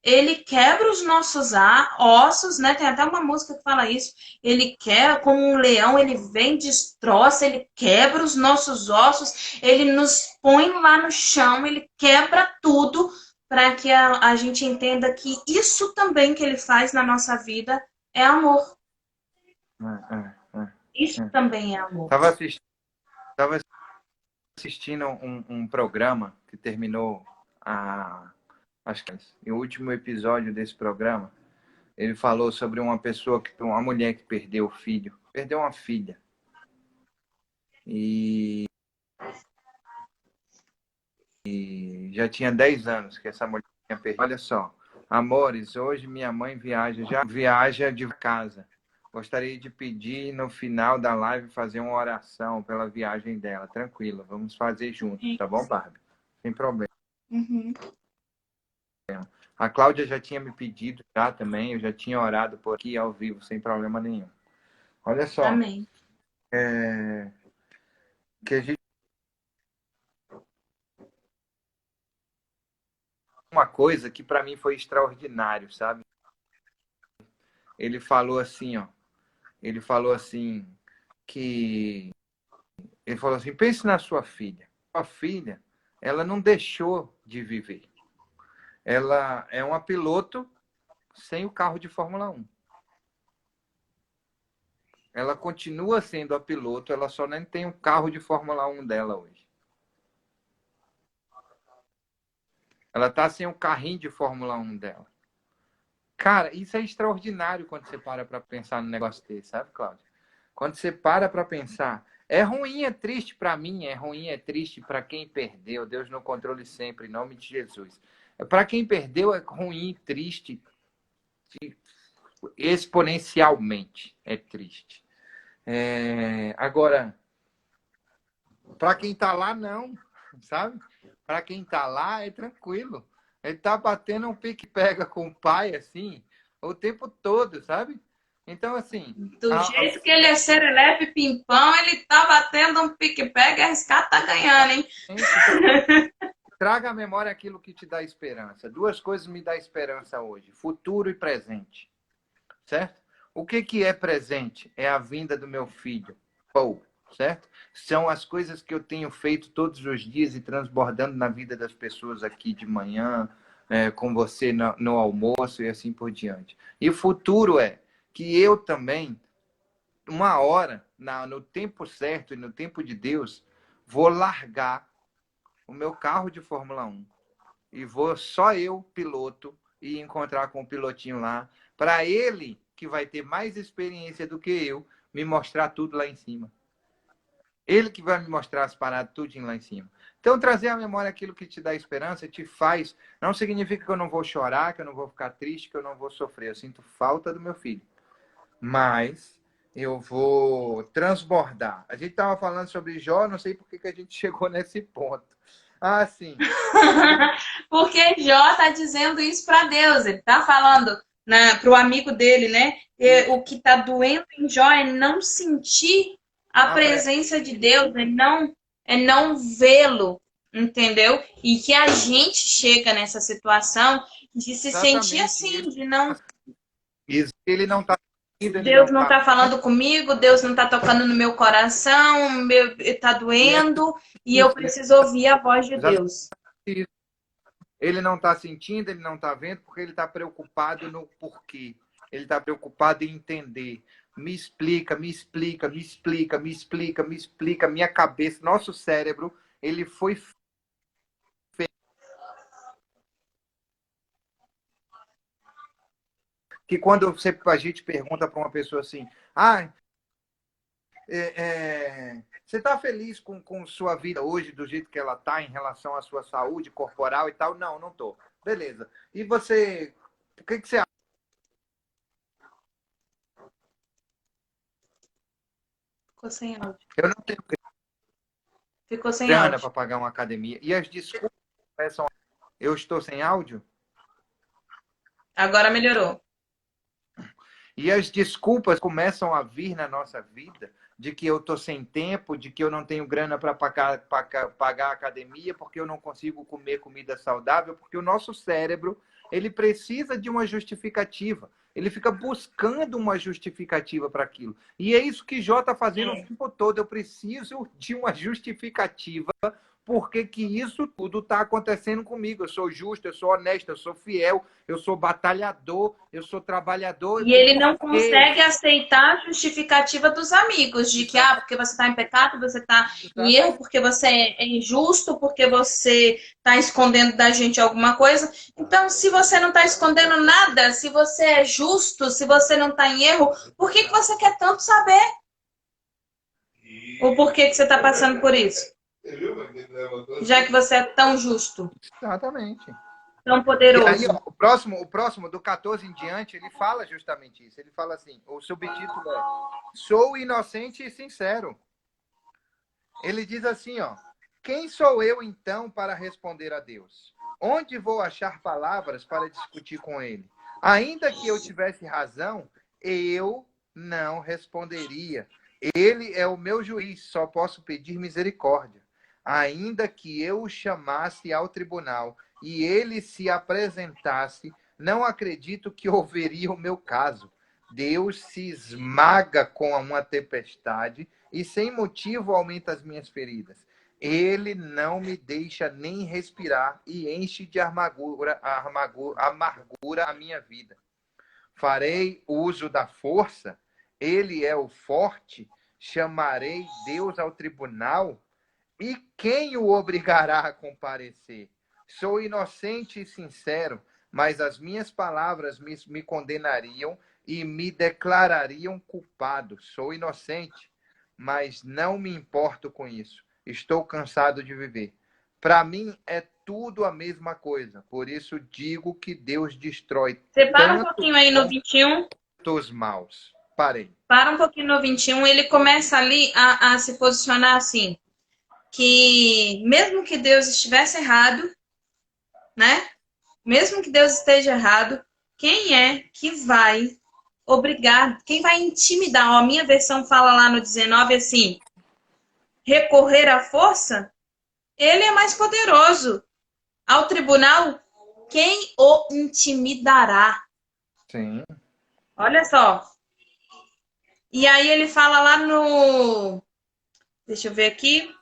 ele quebra os nossos ossos, né? Tem até uma música que fala isso. Ele quebra, como um leão, ele vem, destroça, ele quebra os nossos ossos, ele nos põe lá no chão, ele quebra tudo para que a gente entenda que isso também que ele faz na nossa vida é amor. Isso É. também é amor. Tava assistindo, tava assistindo um programa que terminou acho que o último episódio desse programa. Ele falou sobre uma mulher que perdeu o filho, perdeu uma filha. E já tinha 10 anos que essa mulher tinha perdido. Olha só, amores, hoje minha mãe já viaja de casa. Gostaria de pedir no final da live fazer uma oração pela viagem dela. Tranquilo, vamos fazer juntos, tá bom, Barbie? Sem problema. Uhum. A Cláudia já tinha me pedido já também, eu já tinha orado por aqui ao vivo, sem problema nenhum. Olha só, Amém. que a gente uma coisa que para mim foi extraordinário, sabe? Ele falou assim, ó. Ele falou assim que ele falou assim, pense na sua filha. Sua filha, ela não deixou de viver. Ela é uma piloto sem o carro de Fórmula 1. Ela continua sendo a piloto, ela só nem tem o carro de Fórmula 1 dela hoje. Ela tá sem o carrinho de Fórmula 1 dela. Cara, isso é extraordinário quando você para pensar no negócio desse, sabe, Cláudio? Quando você para pensar, é ruim, é triste para mim, é ruim, é triste para quem perdeu. Deus no controle sempre, em nome de Jesus. Para quem perdeu é ruim, triste, exponencialmente é triste. Agora, para quem está lá, não, sabe? Para quem está lá, é tranquilo. Ele tá batendo um pique-pega com o pai, assim, o tempo todo, sabe? Então, assim, Do jeito que ele é serelepe pimpão, ele tá batendo um pique-pega e arriscado tá ganhando, hein? traga à memória aquilo que te dá esperança. Duas coisas me dá esperança hoje: futuro e presente. Certo? O que é presente? É a vinda do meu filho, Paul, certo? São as coisas que eu tenho feito todos os dias e transbordando na vida das pessoas aqui de manhã, com você no almoço e assim por diante. E o futuro é que eu também, uma hora, no tempo certo e no tempo de Deus, vou largar o meu carro de Fórmula 1 e vou só eu, piloto, e encontrar com o pilotinho lá, para ele, que vai ter mais experiência do que eu, me mostrar tudo lá em cima. Ele que vai me mostrar as paradas tudinho lá em cima. Então, trazer à memória aquilo que te dá esperança, te faz. Não significa que eu não vou chorar, que eu não vou ficar triste, que eu não vou sofrer. Eu sinto falta do meu filho. Mas eu vou transbordar. A gente estava falando sobre Jó, não sei por que a gente chegou nesse ponto. Ah, sim. Porque Jó está dizendo isso para Deus. Ele está falando para o amigo dele, né? O que está doendo em Jó é não sentir a presença de Deus, é não vê-lo, entendeu? E que a gente chega nessa situação de se sentir assim, de não. Ele não está. Deus não está falando comigo, Deus não está tocando no meu coração, está doendo e eu preciso ouvir a voz de Deus. Ele não está sentindo, ele não está vendo, porque ele está preocupado no porquê. Ele está preocupado em entender. Me explica, me explica, me explica, me explica, me explica. Minha cabeça, nosso cérebro, ele foi feito. Que quando a gente pergunta para uma pessoa assim, você está feliz com sua vida hoje, do jeito que ela está em relação à sua saúde corporal e tal? Não, não estou. Beleza. E você, o que você acha? Ficou sem áudio. Eu não tenho Ficou sem grana áudio para pagar uma academia. E as desculpas começam. Eu estou sem áudio? Agora melhorou. E as desculpas começam a vir na nossa vida de que eu estou sem tempo, de que eu não tenho grana para pagar a academia, porque eu não consigo comer comida saudável, porque o nosso cérebro ele precisa de uma justificativa. Ele fica buscando uma justificativa para aquilo. E é isso que Jó está fazendo o tempo todo. Eu preciso de uma justificativa porque que isso tudo está acontecendo comigo. Eu sou justo, eu sou honesto, eu sou fiel, eu sou batalhador, eu sou trabalhador. E ele não consegue aceitar a justificativa dos amigos, de que, porque você está em pecado, você está em erro, porque você é injusto, porque você está escondendo da gente alguma coisa. Então, se você não está escondendo nada, se você é justo, se você não está em erro, por que você quer tanto saber? Ou por que você está passando por isso? Já que você é tão justo. Exatamente. Tão poderoso. E aí, ó, o próximo, do 14 em diante, ele fala justamente isso. Ele fala assim, o subtítulo é Sou inocente e sincero. Ele diz assim, ó, quem sou eu então para responder a Deus? Onde vou achar palavras para discutir com ele? Ainda que eu tivesse razão, eu não responderia. Ele é o meu juiz, só posso pedir misericórdia. Ainda que eu o chamasse ao tribunal e ele se apresentasse, não acredito que ouviria o meu caso. Deus se esmaga com uma tempestade e sem motivo aumenta as minhas feridas. Ele não me deixa nem respirar e enche de amargura a minha vida. Farei uso da força, ele é o forte, chamarei Deus ao tribunal. E quem o obrigará a comparecer? Sou inocente e sincero, mas as minhas palavras me condenariam e me declarariam culpado. Sou inocente, mas não me importo com isso. Estou cansado de viver. Para mim é tudo a mesma coisa. Por isso digo que Deus destrói. Você para um pouquinho aí no 21. Dos maus. Parei. Para um pouquinho no 21. Ele começa ali a se posicionar assim. Que mesmo que Deus estivesse errado, né? Mesmo que Deus esteja errado, quem é que vai obrigar, quem vai intimidar? Ó, a minha versão fala lá no 19 assim, recorrer à força, ele é mais poderoso. Ao tribunal, quem o intimidará? Sim. Olha só. E aí ele fala lá no... Deixa eu ver aqui.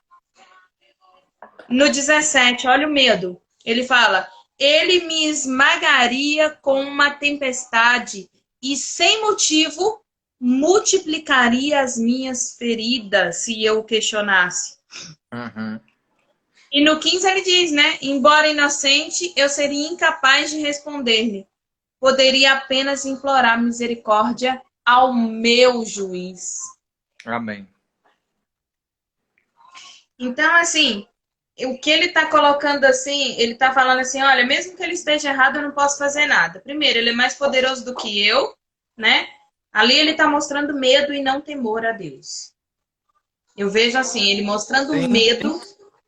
No 17, olha o medo. Ele fala, ele me esmagaria com uma tempestade e sem motivo multiplicaria as minhas feridas se eu o questionasse. Uhum. E no 15 ele diz, né? Embora inocente, eu seria incapaz de responder-lhe. Poderia apenas implorar misericórdia ao meu juiz. Amém. Então, assim... O que ele está colocando assim, ele está falando assim, olha, mesmo que ele esteja errado, eu não posso fazer nada. Primeiro, ele é mais poderoso do que eu, né? Ali ele está mostrando medo e não temor a Deus. Eu vejo assim, ele mostrando Sim, medo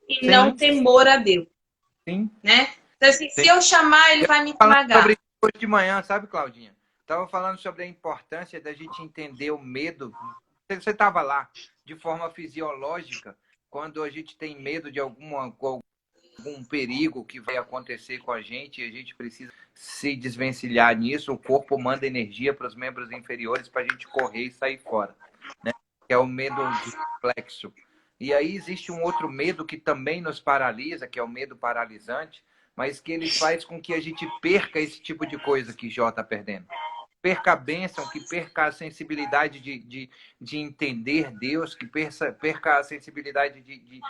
e não sim, temor a Deus, sim, né? Então, assim, sim. se eu chamar, ele vai me Falando sobre tragar. isso hoje de manhã, sabe, Claudinha? Estava falando sobre a importância da gente entender o medo. Você estava lá de forma fisiológica, quando a gente tem medo de algum perigo que vai acontecer com a gente precisa se desvencilhar nisso. O corpo manda energia para os membros inferiores para a gente correr e sair fora, né? Que é o medo de reflexo. E aí existe um outro medo que também nos paralisa, que é o medo paralisante, mas que ele faz com que a gente perca esse tipo de coisa que Jó está perdendo. Perca a bênção, que perca a sensibilidade de entender Deus, que perca a sensibilidade de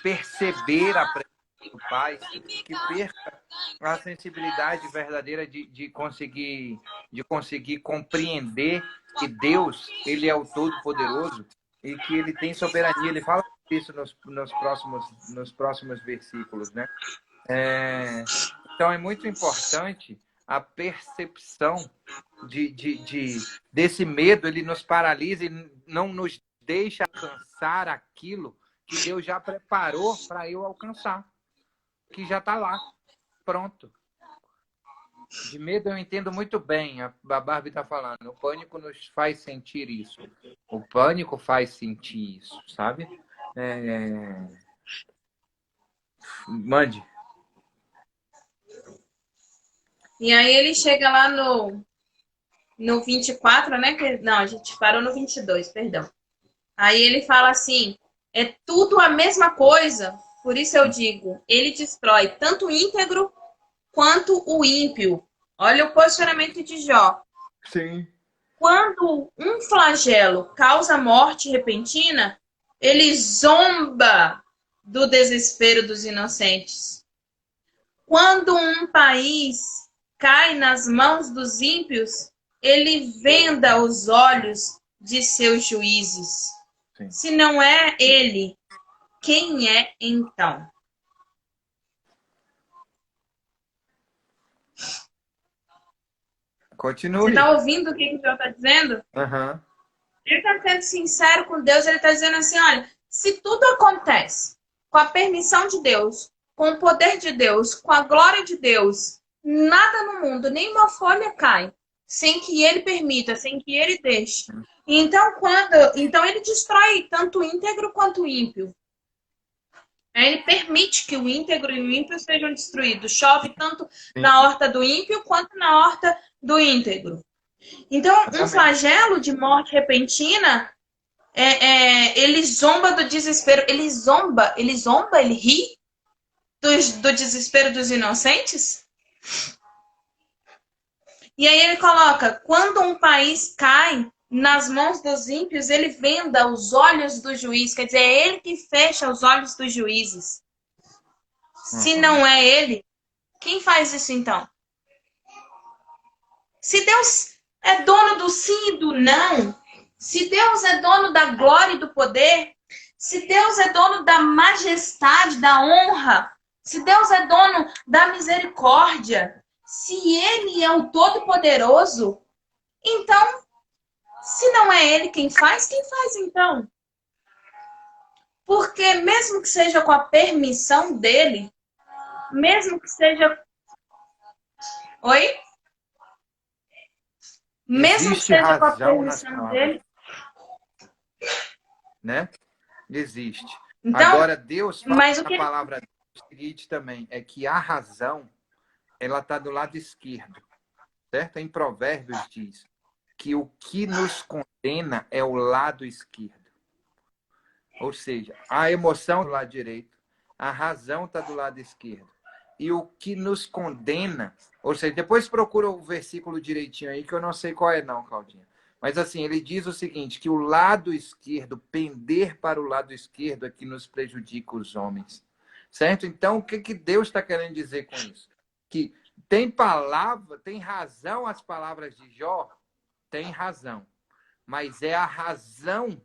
perceber a presença do Pai, que perca a sensibilidade verdadeira de conseguir compreender que Deus, ele é o Todo-Poderoso e que ele tem soberania. Ele fala isso nos próximos versículos, né? Então é muito importante a percepção desse medo. Ele nos paralisa e não nos deixa alcançar aquilo que Deus já preparou para eu alcançar, que já está lá, pronto. De medo eu entendo muito bem, a Barbie está falando. O pânico nos faz sentir isso. O pânico faz sentir isso, sabe? Mande. E aí ele chega lá no 24, né? Não, a gente parou no 22, perdão. Aí ele fala assim, é tudo a mesma coisa, por isso eu digo, ele destrói tanto o íntegro quanto o ímpio. Olha o posicionamento de Jó. Sim. Quando um flagelo causa morte repentina, ele zomba do desespero dos inocentes. Quando um país cai nas mãos dos ímpios, ele venda os olhos de seus juízes. Sim. Se não é ele, quem é então? Continue. Você está ouvindo o que o Jó está dizendo? Uhum. Ele está sendo sincero com Deus, ele está dizendo assim, olha, se tudo acontece com a permissão de Deus, com o poder de Deus, com a glória de Deus, nada no mundo, nenhuma folha cai, sem que ele permita, sem que ele deixe. Então ele destrói tanto o íntegro quanto o ímpio. Ele permite que o íntegro e o ímpio sejam destruídos. Chove tanto na horta do ímpio quanto na horta do íntegro. Então, um flagelo de morte repentina, ele zomba do desespero. Ele zomba, ele ri do desespero dos inocentes. E aí ele coloca, quando um país cai nas mãos dos ímpios, ele venda os olhos do juiz. Quer dizer, é ele que fecha os olhos dos juízes. Se não é ele, quem faz isso então? Se Deus é dono do sim e do não, se Deus é dono da glória e do poder, se Deus é dono da majestade, da honra, se Deus é dono da misericórdia, se Ele é o Todo-Poderoso, então, se não é Ele quem faz então? Porque mesmo que seja com a permissão dEle, mesmo que seja... Oi? Mesmo que seja com a permissão dele. Né? Existe. Então, agora, Deus fala mas na palavra o seguinte também, é que a razão, ela está do lado esquerdo. Certo? Em Provérbios diz que o que nos condena é o lado esquerdo. Ou seja, a emoção do lado direito, a razão está do lado esquerdo. E o que nos condena, ou seja, depois procura o versículo direitinho aí, que eu não sei qual é não, Claudinha. Mas assim, ele diz o seguinte, que o lado esquerdo, pender para o lado esquerdo é que nos prejudica os homens. Certo? Então, o que Deus está querendo dizer com isso? Que tem palavra, tem razão as palavras de Jó? Tem razão. Mas é a razão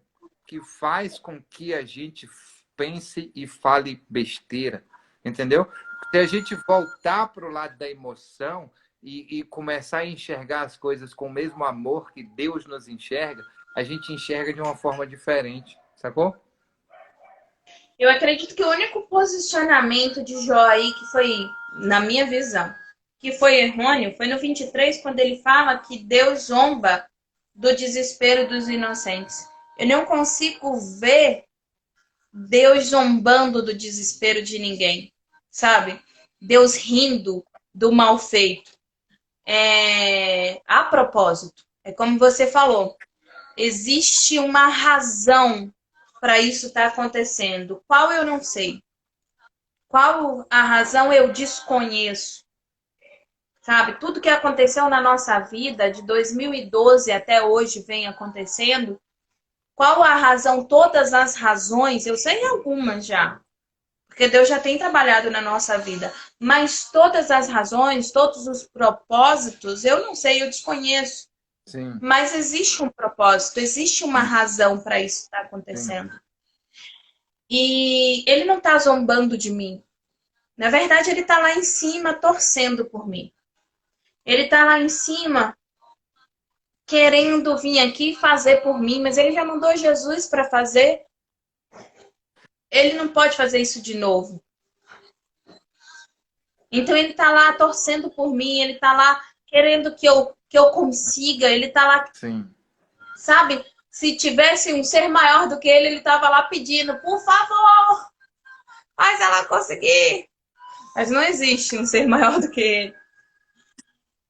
que faz com que a gente pense e fale besteira. Entendeu? Se a gente voltar para o lado da emoção, e começar a enxergar as coisas com o mesmo amor que Deus nos enxerga, a gente enxerga de uma forma diferente, sacou? Eu acredito que o único posicionamento de Jó aí que foi, na minha visão, que foi errôneo, foi no 23, quando ele fala que Deus zomba do desespero dos inocentes. Eu não consigo ver Deus zombando do desespero de ninguém, sabe? Deus rindo do mal feito. A propósito, é como você falou, existe uma razão para isso estar acontecendo. Qual eu não sei. Qual a razão eu desconheço. Sabe? Tudo que aconteceu na nossa vida, de 2012 até hoje, vem acontecendo. Qual a razão? Todas as razões, eu sei algumas já. Porque Deus já tem trabalhado na nossa vida. Mas todas as razões, todos os propósitos, eu não sei, eu desconheço. Sim. Mas existe um propósito, existe uma razão para isso estar acontecendo. Sim. E ele não está zombando de mim. Na verdade, ele está lá em cima torcendo por mim. Ele está lá em cima querendo vir aqui fazer por mim, mas ele já mandou Jesus para fazer. Ele não pode fazer isso de novo. Então ele está lá torcendo por mim, ele está lá querendo que eu consiga, ele está lá, Sim. sabe? Se tivesse um ser maior do que ele estava lá pedindo, por favor, faz ela conseguir. Mas não existe um ser maior do que ele.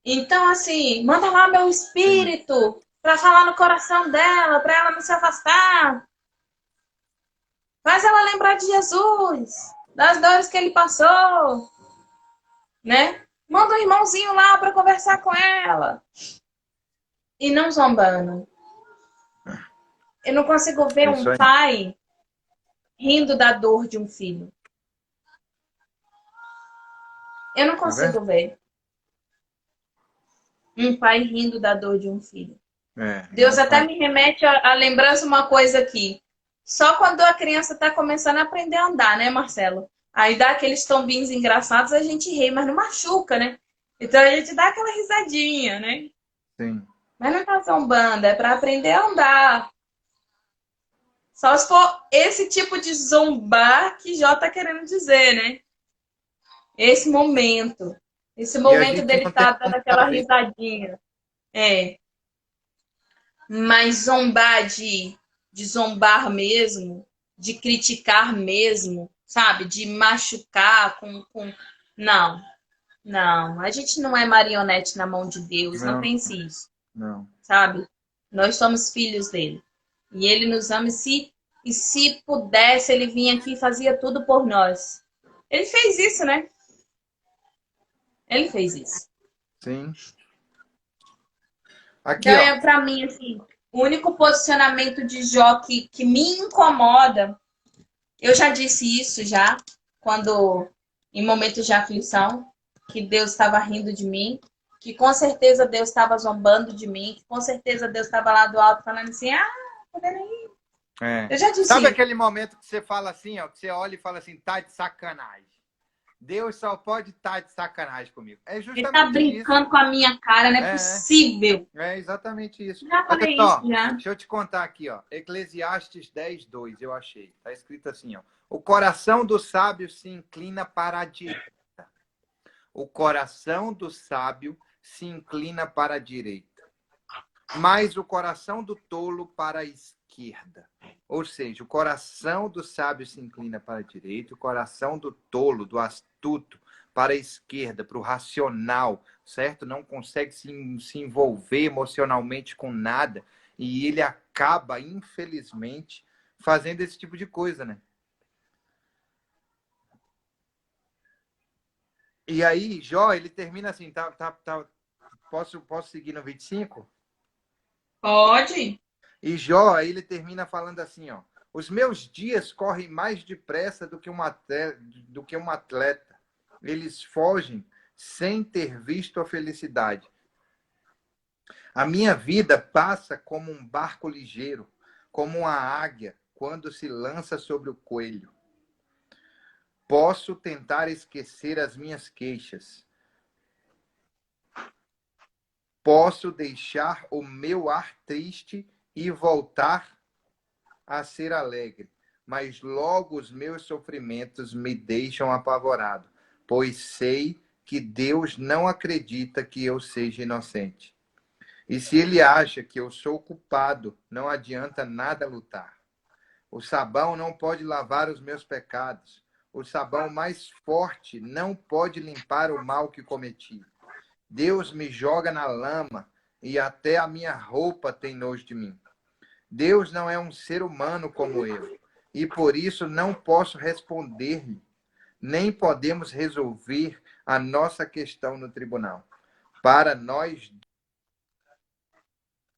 Então, assim, manda lá meu espírito para falar no coração dela, para ela não se afastar. Faz ela lembrar de Jesus, das dores que ele passou, né? Manda um irmãozinho lá para conversar com ela. E não zombando. Eu não consigo ver Isso um aí. pai rindo da dor de um filho. Eu não consigo ver um pai rindo da dor de um filho. Deus não até faz. me remete a lembrança uma coisa aqui. Só quando a criança está começando a aprender a andar, né, Marcelo? Aí dá aqueles tombinhos engraçados, a gente ri, mas não machuca, né? Então a gente dá aquela risadinha, né? Sim. Mas não tá zombando, é para aprender a andar. Só se for esse tipo de zombar que Jó tá querendo dizer, né? Esse momento. Esse E a momento gente dele não tem tá dando como aquela saber. risadinha. É. Mas zombar de zombar mesmo, de criticar mesmo, sabe? De machucar com... Não, não. A gente não é marionete na mão de Deus, não Não, pense isso, não. sabe? Nós somos filhos dele. E ele nos ama e se pudesse, ele vinha aqui e fazia tudo por nós. Ele fez isso, né? Ele fez isso. Sim. Aqui, Então, ó. pra mim, assim, o único posicionamento de Jó que me incomoda, eu já disse isso já, quando, em momentos de aflição, que Deus estava rindo de mim, que com certeza Deus estava zombando de mim, que com certeza Deus estava lá do alto falando assim, tá vendo aí? Eu já Sabe disse isso. aquele momento que você fala assim, ó, que você olha e fala assim, tá de sacanagem. Deus só pode estar de sacanagem comigo. É Ele tá justamente isso. brincando com a minha cara, não é possível. É exatamente isso. Já Olha falei isso, só, já. deixa eu te contar aqui, ó. Eclesiastes 10:2, eu achei. Tá escrito assim, ó. O coração do sábio se inclina para a direita. O coração do sábio se inclina para a direita, mas o coração do tolo para a esquerda. Ou seja, o coração do sábio se inclina para a direita, o coração do tolo, do astuto, para a esquerda, para o racional, certo? Não consegue se envolver emocionalmente com nada e ele acaba, infelizmente, fazendo esse tipo de coisa, né? E aí, Jó, ele termina assim, posso seguir no 25? Pode. E Jó, aí ele termina falando assim, ó. Os meus dias correm mais depressa do que um atleta. Eles fogem sem ter visto a felicidade. A minha vida passa como um barco ligeiro, como uma águia quando se lança sobre o coelho. Posso tentar esquecer as minhas queixas, posso deixar o meu ar triste e voltar a ser alegre, mas logo os meus sofrimentos me deixam apavorado, pois sei que Deus não acredita que eu seja inocente. E se ele acha que eu sou culpado, não adianta nada lutar. O sabão não pode lavar os meus pecados. O sabão mais forte não pode limpar o mal que cometi. Deus me joga na lama e até a minha roupa tem nojo de mim. Deus não é um ser humano como eu, e por isso não posso responder-lhe, nem podemos resolver a nossa questão no tribunal. Para nós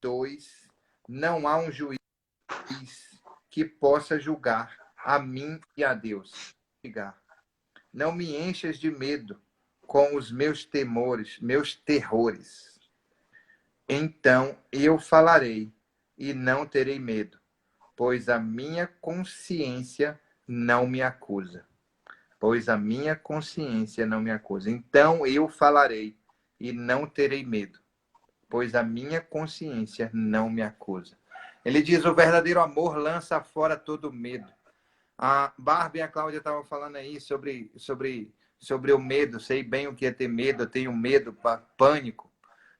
dois, não há um juiz que possa julgar a mim e a Deus. Não me enchas de medo com os meus temores, meus terrores. Então eu falarei e não terei medo, pois a minha consciência não me acusa. Pois a minha consciência não me acusa. Então eu falarei e não terei medo, pois a minha consciência não me acusa. Ele diz, o verdadeiro amor lança fora todo medo. A Barbie e a Cláudia estavam falando aí sobre o medo. Sei bem o que é ter medo, eu tenho medo, pânico,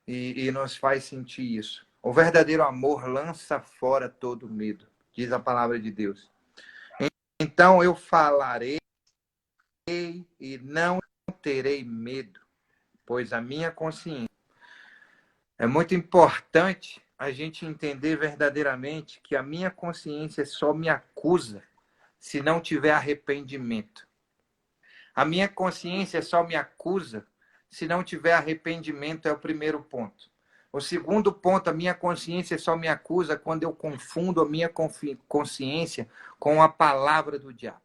e nos faz sentir isso. O verdadeiro amor lança fora todo medo, diz a palavra de Deus. Então eu falarei e não terei medo, pois a minha consciência. É muito importante a gente entender verdadeiramente que a minha consciência só me acusa se não tiver arrependimento. A minha consciência só me acusa se não tiver arrependimento, é o primeiro ponto. O segundo ponto, a minha consciência só me acusa quando eu confundo a minha consciência com a palavra do diabo.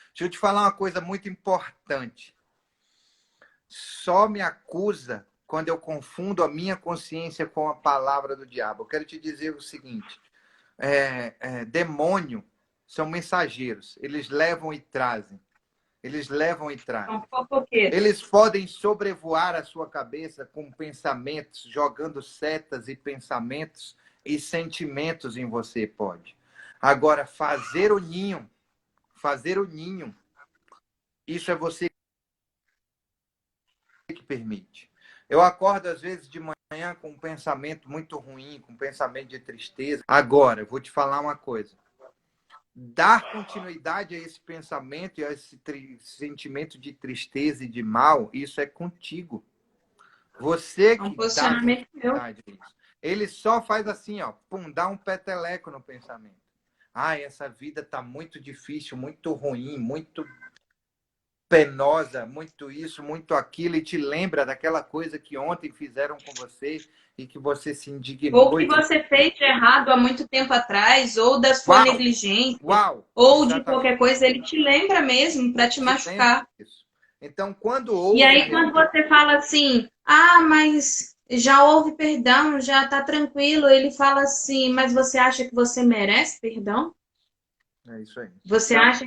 Deixa eu te falar uma coisa muito importante. Só me acusa quando eu confundo a minha consciência com a palavra do diabo. Eu quero te dizer o seguinte, demônio são mensageiros, eles levam e trazem. Eles levam e trazem. Eles podem sobrevoar a sua cabeça com pensamentos, jogando setas e pensamentos e sentimentos em você, pode. Agora, fazer o ninho, isso é você que permite. Eu acordo, às vezes, de manhã com um pensamento muito ruim, com um pensamento de tristeza. Agora, eu vou te falar uma coisa. Dar continuidade a esse pensamento e a esse sentimento de tristeza e de mal, isso é contigo. Você que dá continuidade a isso. Ele só faz assim, ó, pum, dá um peteleco no pensamento. Ah, essa vida tá muito difícil, muito ruim, muito penosa, muito isso, muito aquilo, e te lembra daquela coisa que ontem fizeram com você e que você se indignou. Ou que você fez de errado há muito tempo atrás, ou da sua negligência, ou de qualquer coisa, ele te lembra mesmo para te machucar. Então, quando E aí, quando você fala assim, mas já houve perdão, já tá tranquilo, ele fala assim, mas você acha que você merece perdão? É isso aí. Você acha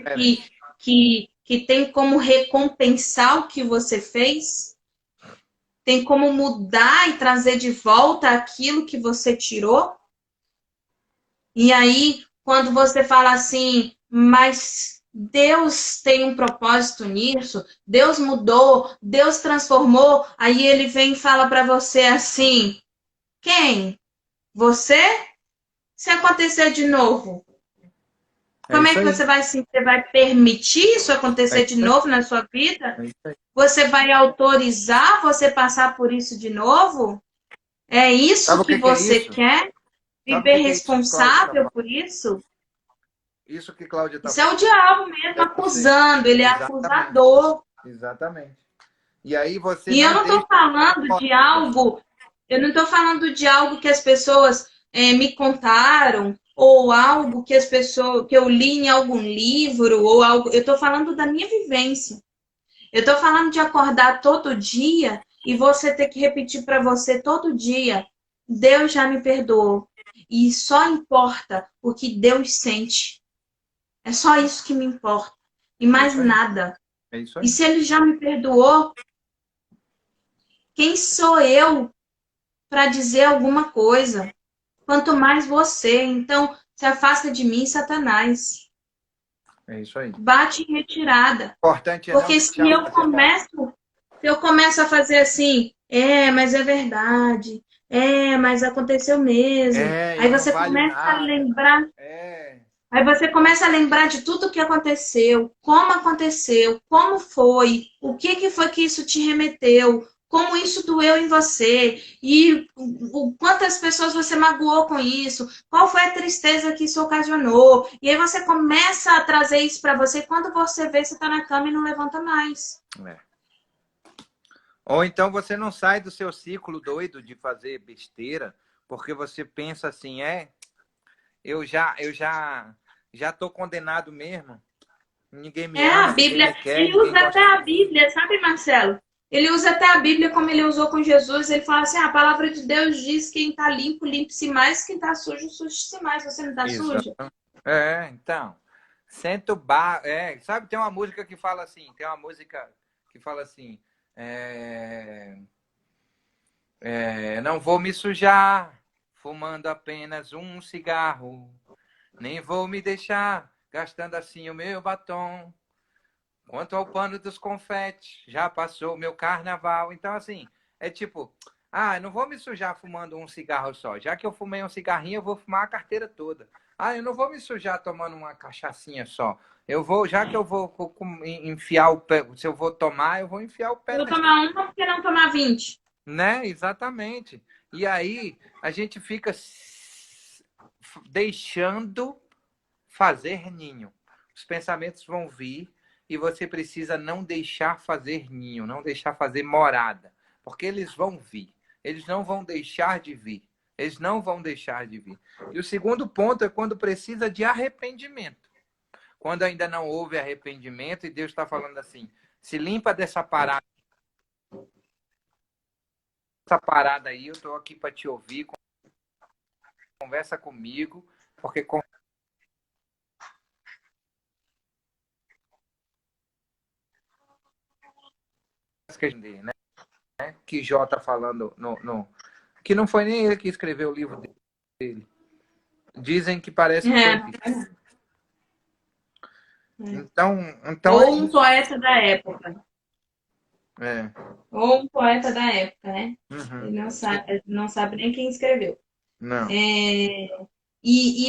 que tem como recompensar o que você fez? Tem como mudar e trazer de volta aquilo que você tirou? E aí, quando você fala assim, mas Deus tem um propósito nisso, Deus mudou, Deus transformou, aí ele vem e fala para você assim, quem? Você? Se acontecer de novo, como é que você vai permitir isso acontecer de novo na sua vida? Você vai autorizar você passar por isso de novo? É isso que você quer? Viver responsável por isso? Isso que Cláudia está falando. Isso é o diabo mesmo acusando, ele é acusador. Exatamente. E aí você. E eu não estou falando de algo, de algo que as pessoas me contaram, ou algo que eu li em algum livro, ou algo. Eu estou falando da minha vivência. Eu estou falando de acordar todo dia e você ter que repetir para você todo dia: Deus já me perdoou. E só importa o que Deus sente. É só isso que me importa. E mais nada. É isso aí. E se ele já me perdoou, quem sou eu para dizer alguma coisa. Quanto mais você. Então, se afasta de mim, Satanás. É isso aí. Bate em retirada. O importante é não Porque se deixar você eu começo a fazer assim, mas é verdade, mas aconteceu mesmo. Aí eu não você valho começa a nada. lembrar, É, aí você começa a lembrar de tudo que aconteceu, como foi, o que que foi que isso te remeteu, como isso doeu em você e quantas pessoas você magoou com isso, qual foi a tristeza que isso ocasionou. E aí você começa a trazer isso para você. Quando você vê, você está na cama e não levanta mais. é. Ou então você não sai do seu ciclo doido de fazer besteira, porque você pensa assim, eu já tô condenado mesmo. Ninguém me A ama, ninguém Bíblia. me quer, Ele ninguém usa até gosta de a mim. Bíblia, sabe, Marcelo? Ele usa até a Bíblia como ele usou com Jesus. Ele fala assim: a palavra de Deus diz: quem está limpo, limpe-se mais, quem está sujo, suje-se mais. Você não está suja? Exato. Então, sento bar, sabe, tem uma música que fala assim, é, não vou me sujar fumando apenas um cigarro, nem vou me deixar gastando assim o meu batom. Quanto ao pano dos confetes, já passou o meu carnaval. Então, assim, é tipo, eu não vou me sujar fumando um cigarro só. Já que eu fumei um cigarrinho, eu vou fumar a carteira toda. Eu não vou me sujar tomando uma cachaçinha só. Já que eu vou enfiar o pé, se eu vou tomar, eu vou enfiar o pé Eu vou na tomar uma, porque não tomar 20? né? Exatamente. E aí a gente fica deixando fazer ninho. Os pensamentos vão vir e você precisa não deixar fazer ninho, não deixar fazer morada, porque eles vão vir. Eles não vão deixar de vir. Eles não vão deixar de vir. E o segundo ponto é quando precisa de arrependimento. Quando ainda não houve arrependimento e Deus está falando assim, se limpa dessa parada. Essa parada aí, eu estou aqui para te ouvir, conversa comigo, porque né? Que Jó está falando que não foi nem ele que escreveu o livro dele. Dizem que parece que foi ele. Então é Ou um isso. poeta da época. É. Ou um poeta da época, né? Uhum. Ele não sabe nem quem escreveu. Não. E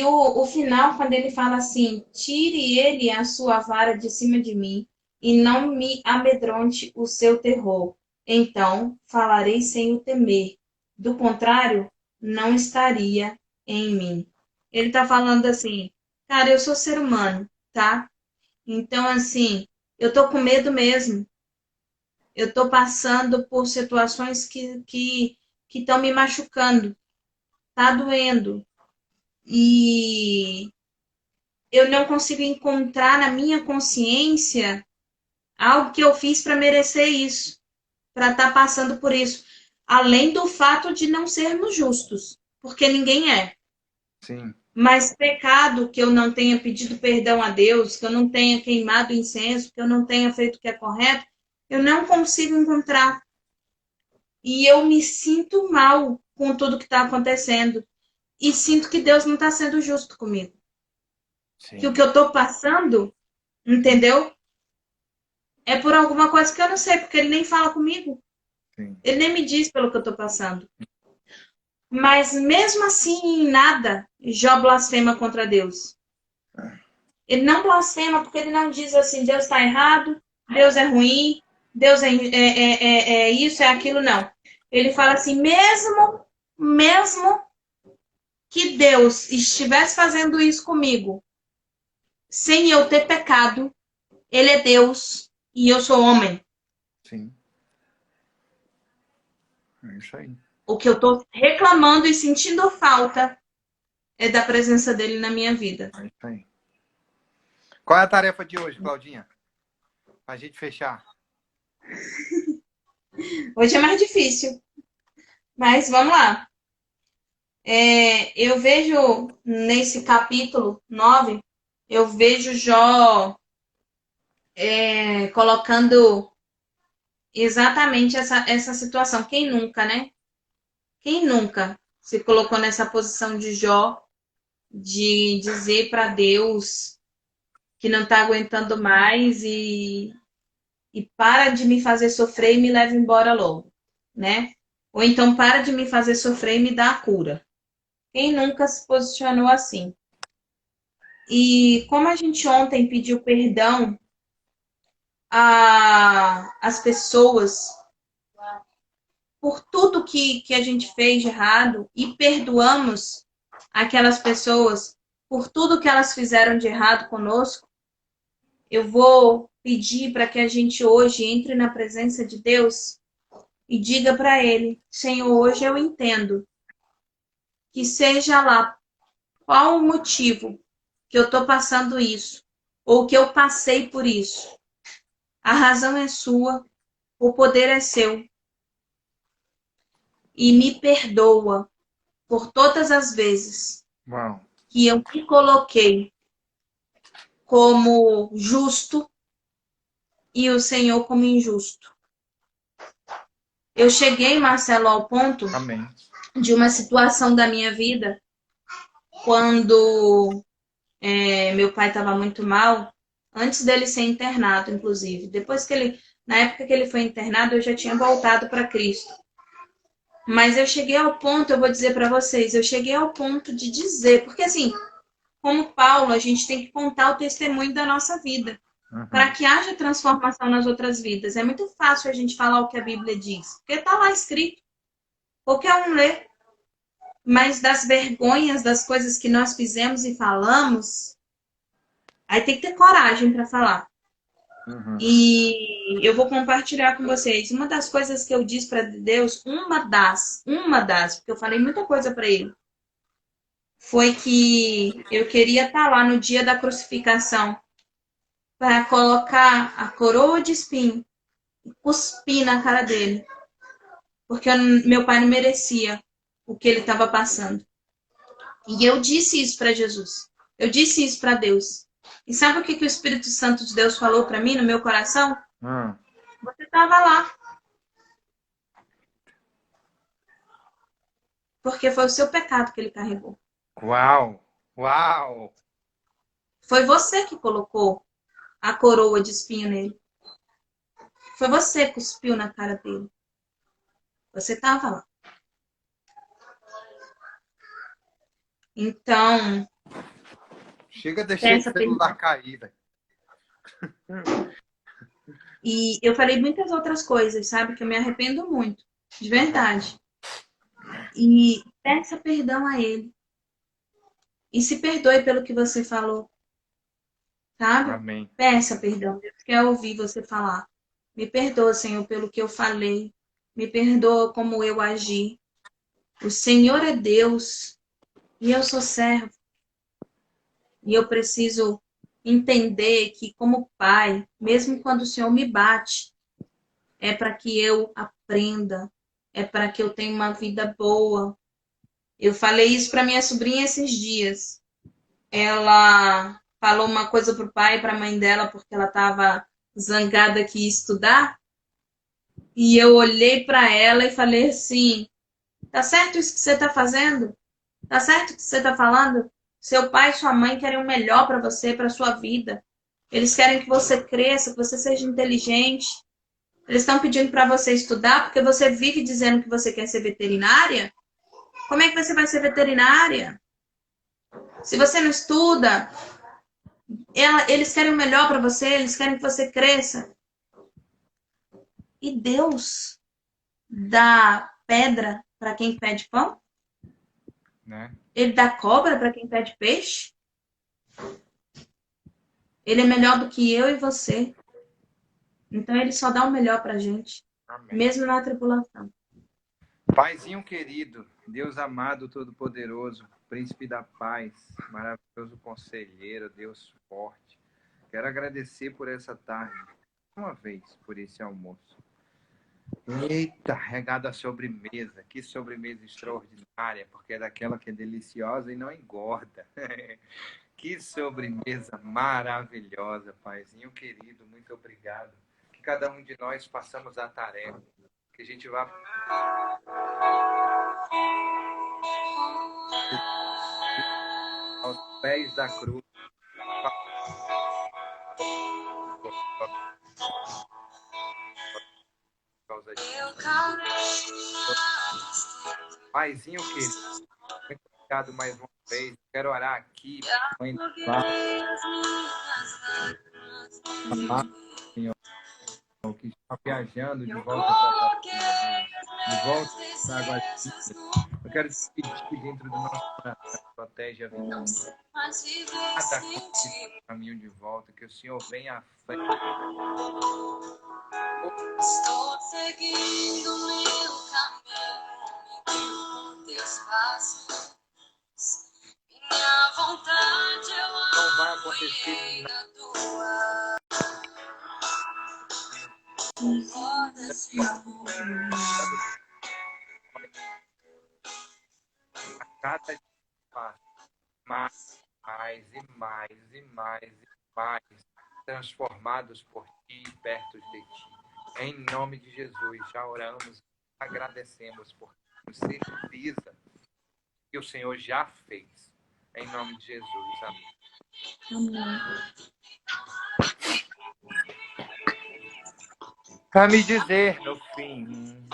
o final, quando ele fala assim: tire ele a sua vara de cima de mim e não me amedronte o seu terror. Então falarei sem o temer. Do contrário, não estaria em mim. Ele tá falando assim: cara, eu sou ser humano, tá? Então, assim, eu tô com medo mesmo. Eu tô passando por situações que estão me machucando. Tá doendo. E eu não consigo encontrar na minha consciência algo que eu fiz para merecer isso, para estar passando por isso. Além do fato de não sermos justos, porque ninguém é. Sim. Mas pecado que eu não tenha pedido perdão a Deus, que eu não tenha queimado incenso, que eu não tenha feito o que é correto, eu não consigo encontrar. E eu me sinto mal com tudo que está acontecendo. E sinto que Deus não está sendo justo comigo. Sim. Que o que eu estou passando, entendeu? É por alguma coisa que eu não sei, porque ele nem fala comigo. Sim. Ele nem me diz pelo que eu estou passando. Mas mesmo assim, em nada, Jó blasfema contra Deus. Ele não blasfema porque ele não diz assim, Deus está errado, Deus é ruim, Deus é isso, é aquilo, não. Ele fala assim, mesmo que Deus estivesse fazendo isso comigo, sem eu ter pecado, ele é Deus e eu sou homem. Sim. É isso aí. O que eu tô reclamando e sentindo falta é da presença dele na minha vida. É isso aí. Qual é a tarefa de hoje, Claudinha? Pra gente fechar. Hoje é mais difícil, mas vamos lá. Eu vejo nesse capítulo 9, eu vejo Jó colocando exatamente essa situação. Quem nunca, né? Quem nunca se colocou nessa posição de Jó, de dizer para Deus que não está aguentando mais e para de me fazer sofrer e me leva embora logo, né? Ou então para de me fazer sofrer e me dá a cura. Quem nunca se posicionou assim? E como a gente ontem pediu perdão às pessoas por tudo que a gente fez de errado e perdoamos aquelas pessoas por tudo que elas fizeram de errado conosco, eu vou pedir para que a gente hoje entre na presença de Deus e diga para Ele: Senhor, hoje eu entendo que seja lá qual o motivo que eu estou passando isso, ou que eu passei por isso. A razão é sua, o poder é seu. E me perdoa por todas as vezes Uau. que eu me coloquei como justo e o Senhor como injusto. Eu cheguei, Marcelo, ao ponto Amém. de uma situação da minha vida quando meu pai estava muito mal, antes dele ser internado, inclusive. Depois que ele, na época que ele foi internado, eu já tinha voltado para Cristo. Mas eu cheguei ao ponto, eu vou dizer para vocês, eu cheguei ao ponto de dizer, porque assim, como Paulo, a gente tem que contar o testemunho da nossa vida, para que haja transformação nas outras vidas. É muito fácil a gente falar o que a Bíblia diz, porque está lá escrito, qualquer um lê. Mas das vergonhas, das coisas que nós fizemos e falamos, aí tem que ter coragem para falar. E eu vou compartilhar com vocês uma das coisas que eu disse para Deus, uma das, porque eu falei muita coisa para ele, foi que eu queria estar lá no dia da crucificação para colocar a coroa de espinho e cuspir na cara dele, porque meu pai não merecia o que ele estava passando. E eu disse isso para Jesus. Eu disse isso para Deus. E sabe o que o Espírito Santo de Deus falou para mim no meu coração? Você estava lá. Porque foi o seu pecado que ele carregou. Uau! Uau! Foi você que colocou a coroa de espinho nele. Foi você que cuspiu na cara dele. Você estava lá. Então, Chega, deixei o celular cair, velho. E eu falei muitas outras coisas, sabe? Que eu me arrependo muito. De verdade. E peça perdão a ele. E se perdoe pelo que você falou. Sabe? Amém. Peça perdão. Deus quer ouvir você falar. Me perdoa, Senhor, pelo que eu falei. Me perdoa como eu agi. O Senhor é Deus. E eu sou servo. E eu preciso entender que, como pai, mesmo quando o Senhor me bate, é para que eu aprenda, é para que eu tenha uma vida boa. Eu falei isso para minha sobrinha esses dias. Ela falou uma coisa para o pai e para a mãe dela porque ela estava zangada que ia estudar. E eu olhei para ela e falei assim: tá certo isso que você está fazendo? Tá certo o que você está falando? Seu pai e sua mãe querem o melhor para você, para sua vida. Eles querem que você cresça, que você seja inteligente. Eles estão pedindo para você estudar porque você vive dizendo que você quer ser veterinária. Como é que você vai ser veterinária? Se você não estuda, eles querem o melhor para você, eles querem que você cresça. E Deus dá pedra para quem pede pão? Né? Ele dá cobra para quem pede peixe? Ele é melhor do que eu e você. Então ele só dá o melhor pra gente. Amém. Mesmo na tribulação. Paizinho querido, Deus amado, todo-poderoso, príncipe da paz, maravilhoso conselheiro, Deus forte. Quero agradecer por essa tarde, uma vez, por esse almoço. Eita, regada a sobremesa. Que sobremesa extraordinária, porque é daquela que é deliciosa e não engorda. Que sobremesa maravilhosa, Paizinho querido, muito obrigado. Que cada um de nós façamos a tarefa, que a gente vá pés da cruz. Por causa disso. Paizinho querido, muito obrigado mais uma vez. Quero orar aqui, Mãe do Pai, Senhor, que está viajando de volta para de volta para Água Viva. Eu quero te pedir dentro do nosso coração, protege a vida. Cada caminho de volta, que o Senhor venha à frente. Estou seguindo meu caminho, teus passos. Minha vontade eu Não vai acontecer na tua. Roda-se a cada passo, mais e mais e mais e mais, transformados por ti e perto de ti. Em nome de Jesus, já oramos, agradecemos por certeza que o Senhor já fez. Em nome de Jesus, amém. Para me dizer no fim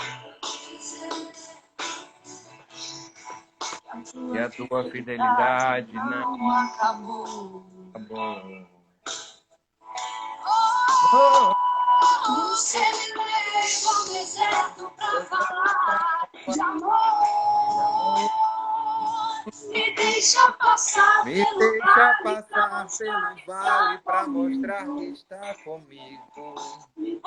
que a tua fidelidade não acabou. Você me leva ao deserto pra falar de amor. Me deixa passar pelo vale para mostrar que está comigo. Me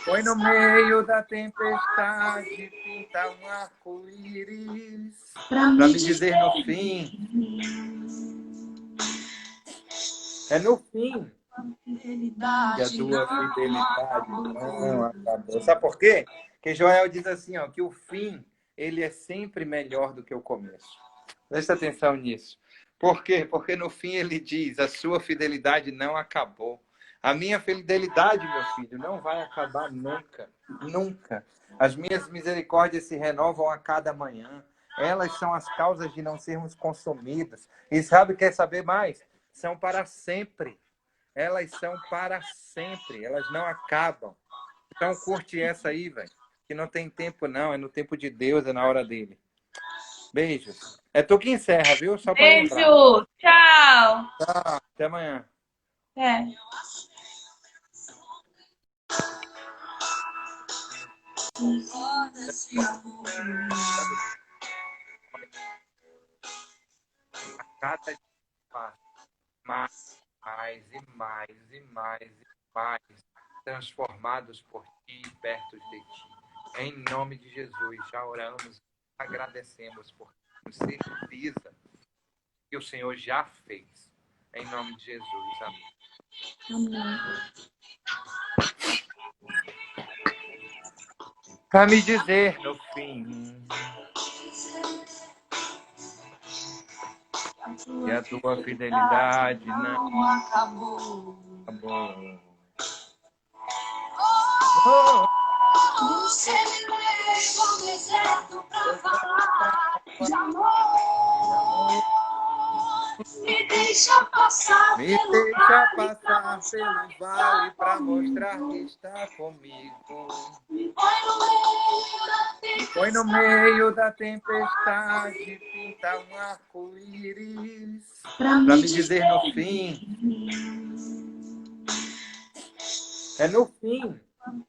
põe no meio da tempestade, pinta um arco-íris para me dizer no fim. É no fim que a tua fidelidade não acabou. Sabe por quê? Porque Joel diz assim, ó, que o fim ele é sempre melhor do que o começo. Presta atenção nisso. Por quê? Porque no fim ele diz, a sua fidelidade não acabou. A minha fidelidade, meu filho, não vai acabar nunca. Nunca. As minhas misericórdias se renovam a cada manhã. Elas são as causas de não sermos consumidos. E sabe, quer saber mais? São para sempre. Elas são para sempre. Elas não acabam. Então curte essa aí, velho. Que não tem tempo não. É no tempo de Deus, é na hora dele. Beijos. É tu que encerra, viu? Só para lembrar. Beijo. Tchau. Tá, até amanhã. É. A cada passo, mais e mais e mais e mais, transformados por ti e perto de ti. Em nome de Jesus, já oramos, agradecemos por certeza que o Senhor já fez. Em nome de Jesus, amém. Para me dizer no fim que a tua fidelidade não acabou. Você me leva ao deserto pra falar de amor. Me deixa passar pelo vale para mostrar que está comigo. Me põe no meio da tempestade, pinta um arco-íris para me dizer no fim. É no fim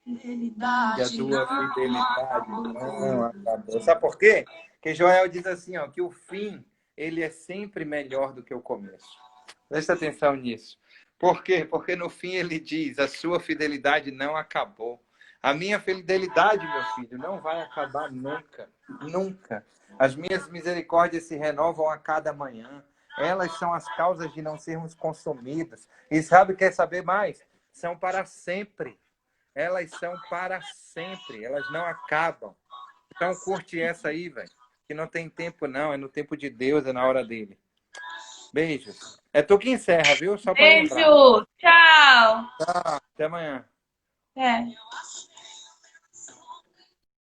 que a tua fidelidade não acabou. Sabe por quê? Porque Joel diz assim, ó, que o fim ele é sempre melhor do que o começo. Presta atenção nisso. Por quê? Porque no fim ele diz, a sua fidelidade não acabou. A minha fidelidade, meu filho, não vai acabar nunca. Nunca. As minhas misericórdias se renovam a cada manhã. Elas são as causas de não sermos consumidos. E sabe, quer saber mais? São para sempre. Elas são para sempre. Elas não acabam. Então curte essa aí, velho. Que não tem tempo não. É no tempo de Deus, é na hora dele. Beijos. É tu que encerra, viu? Só para lembrar. Beijo. Tchau. Tá, até amanhã. É.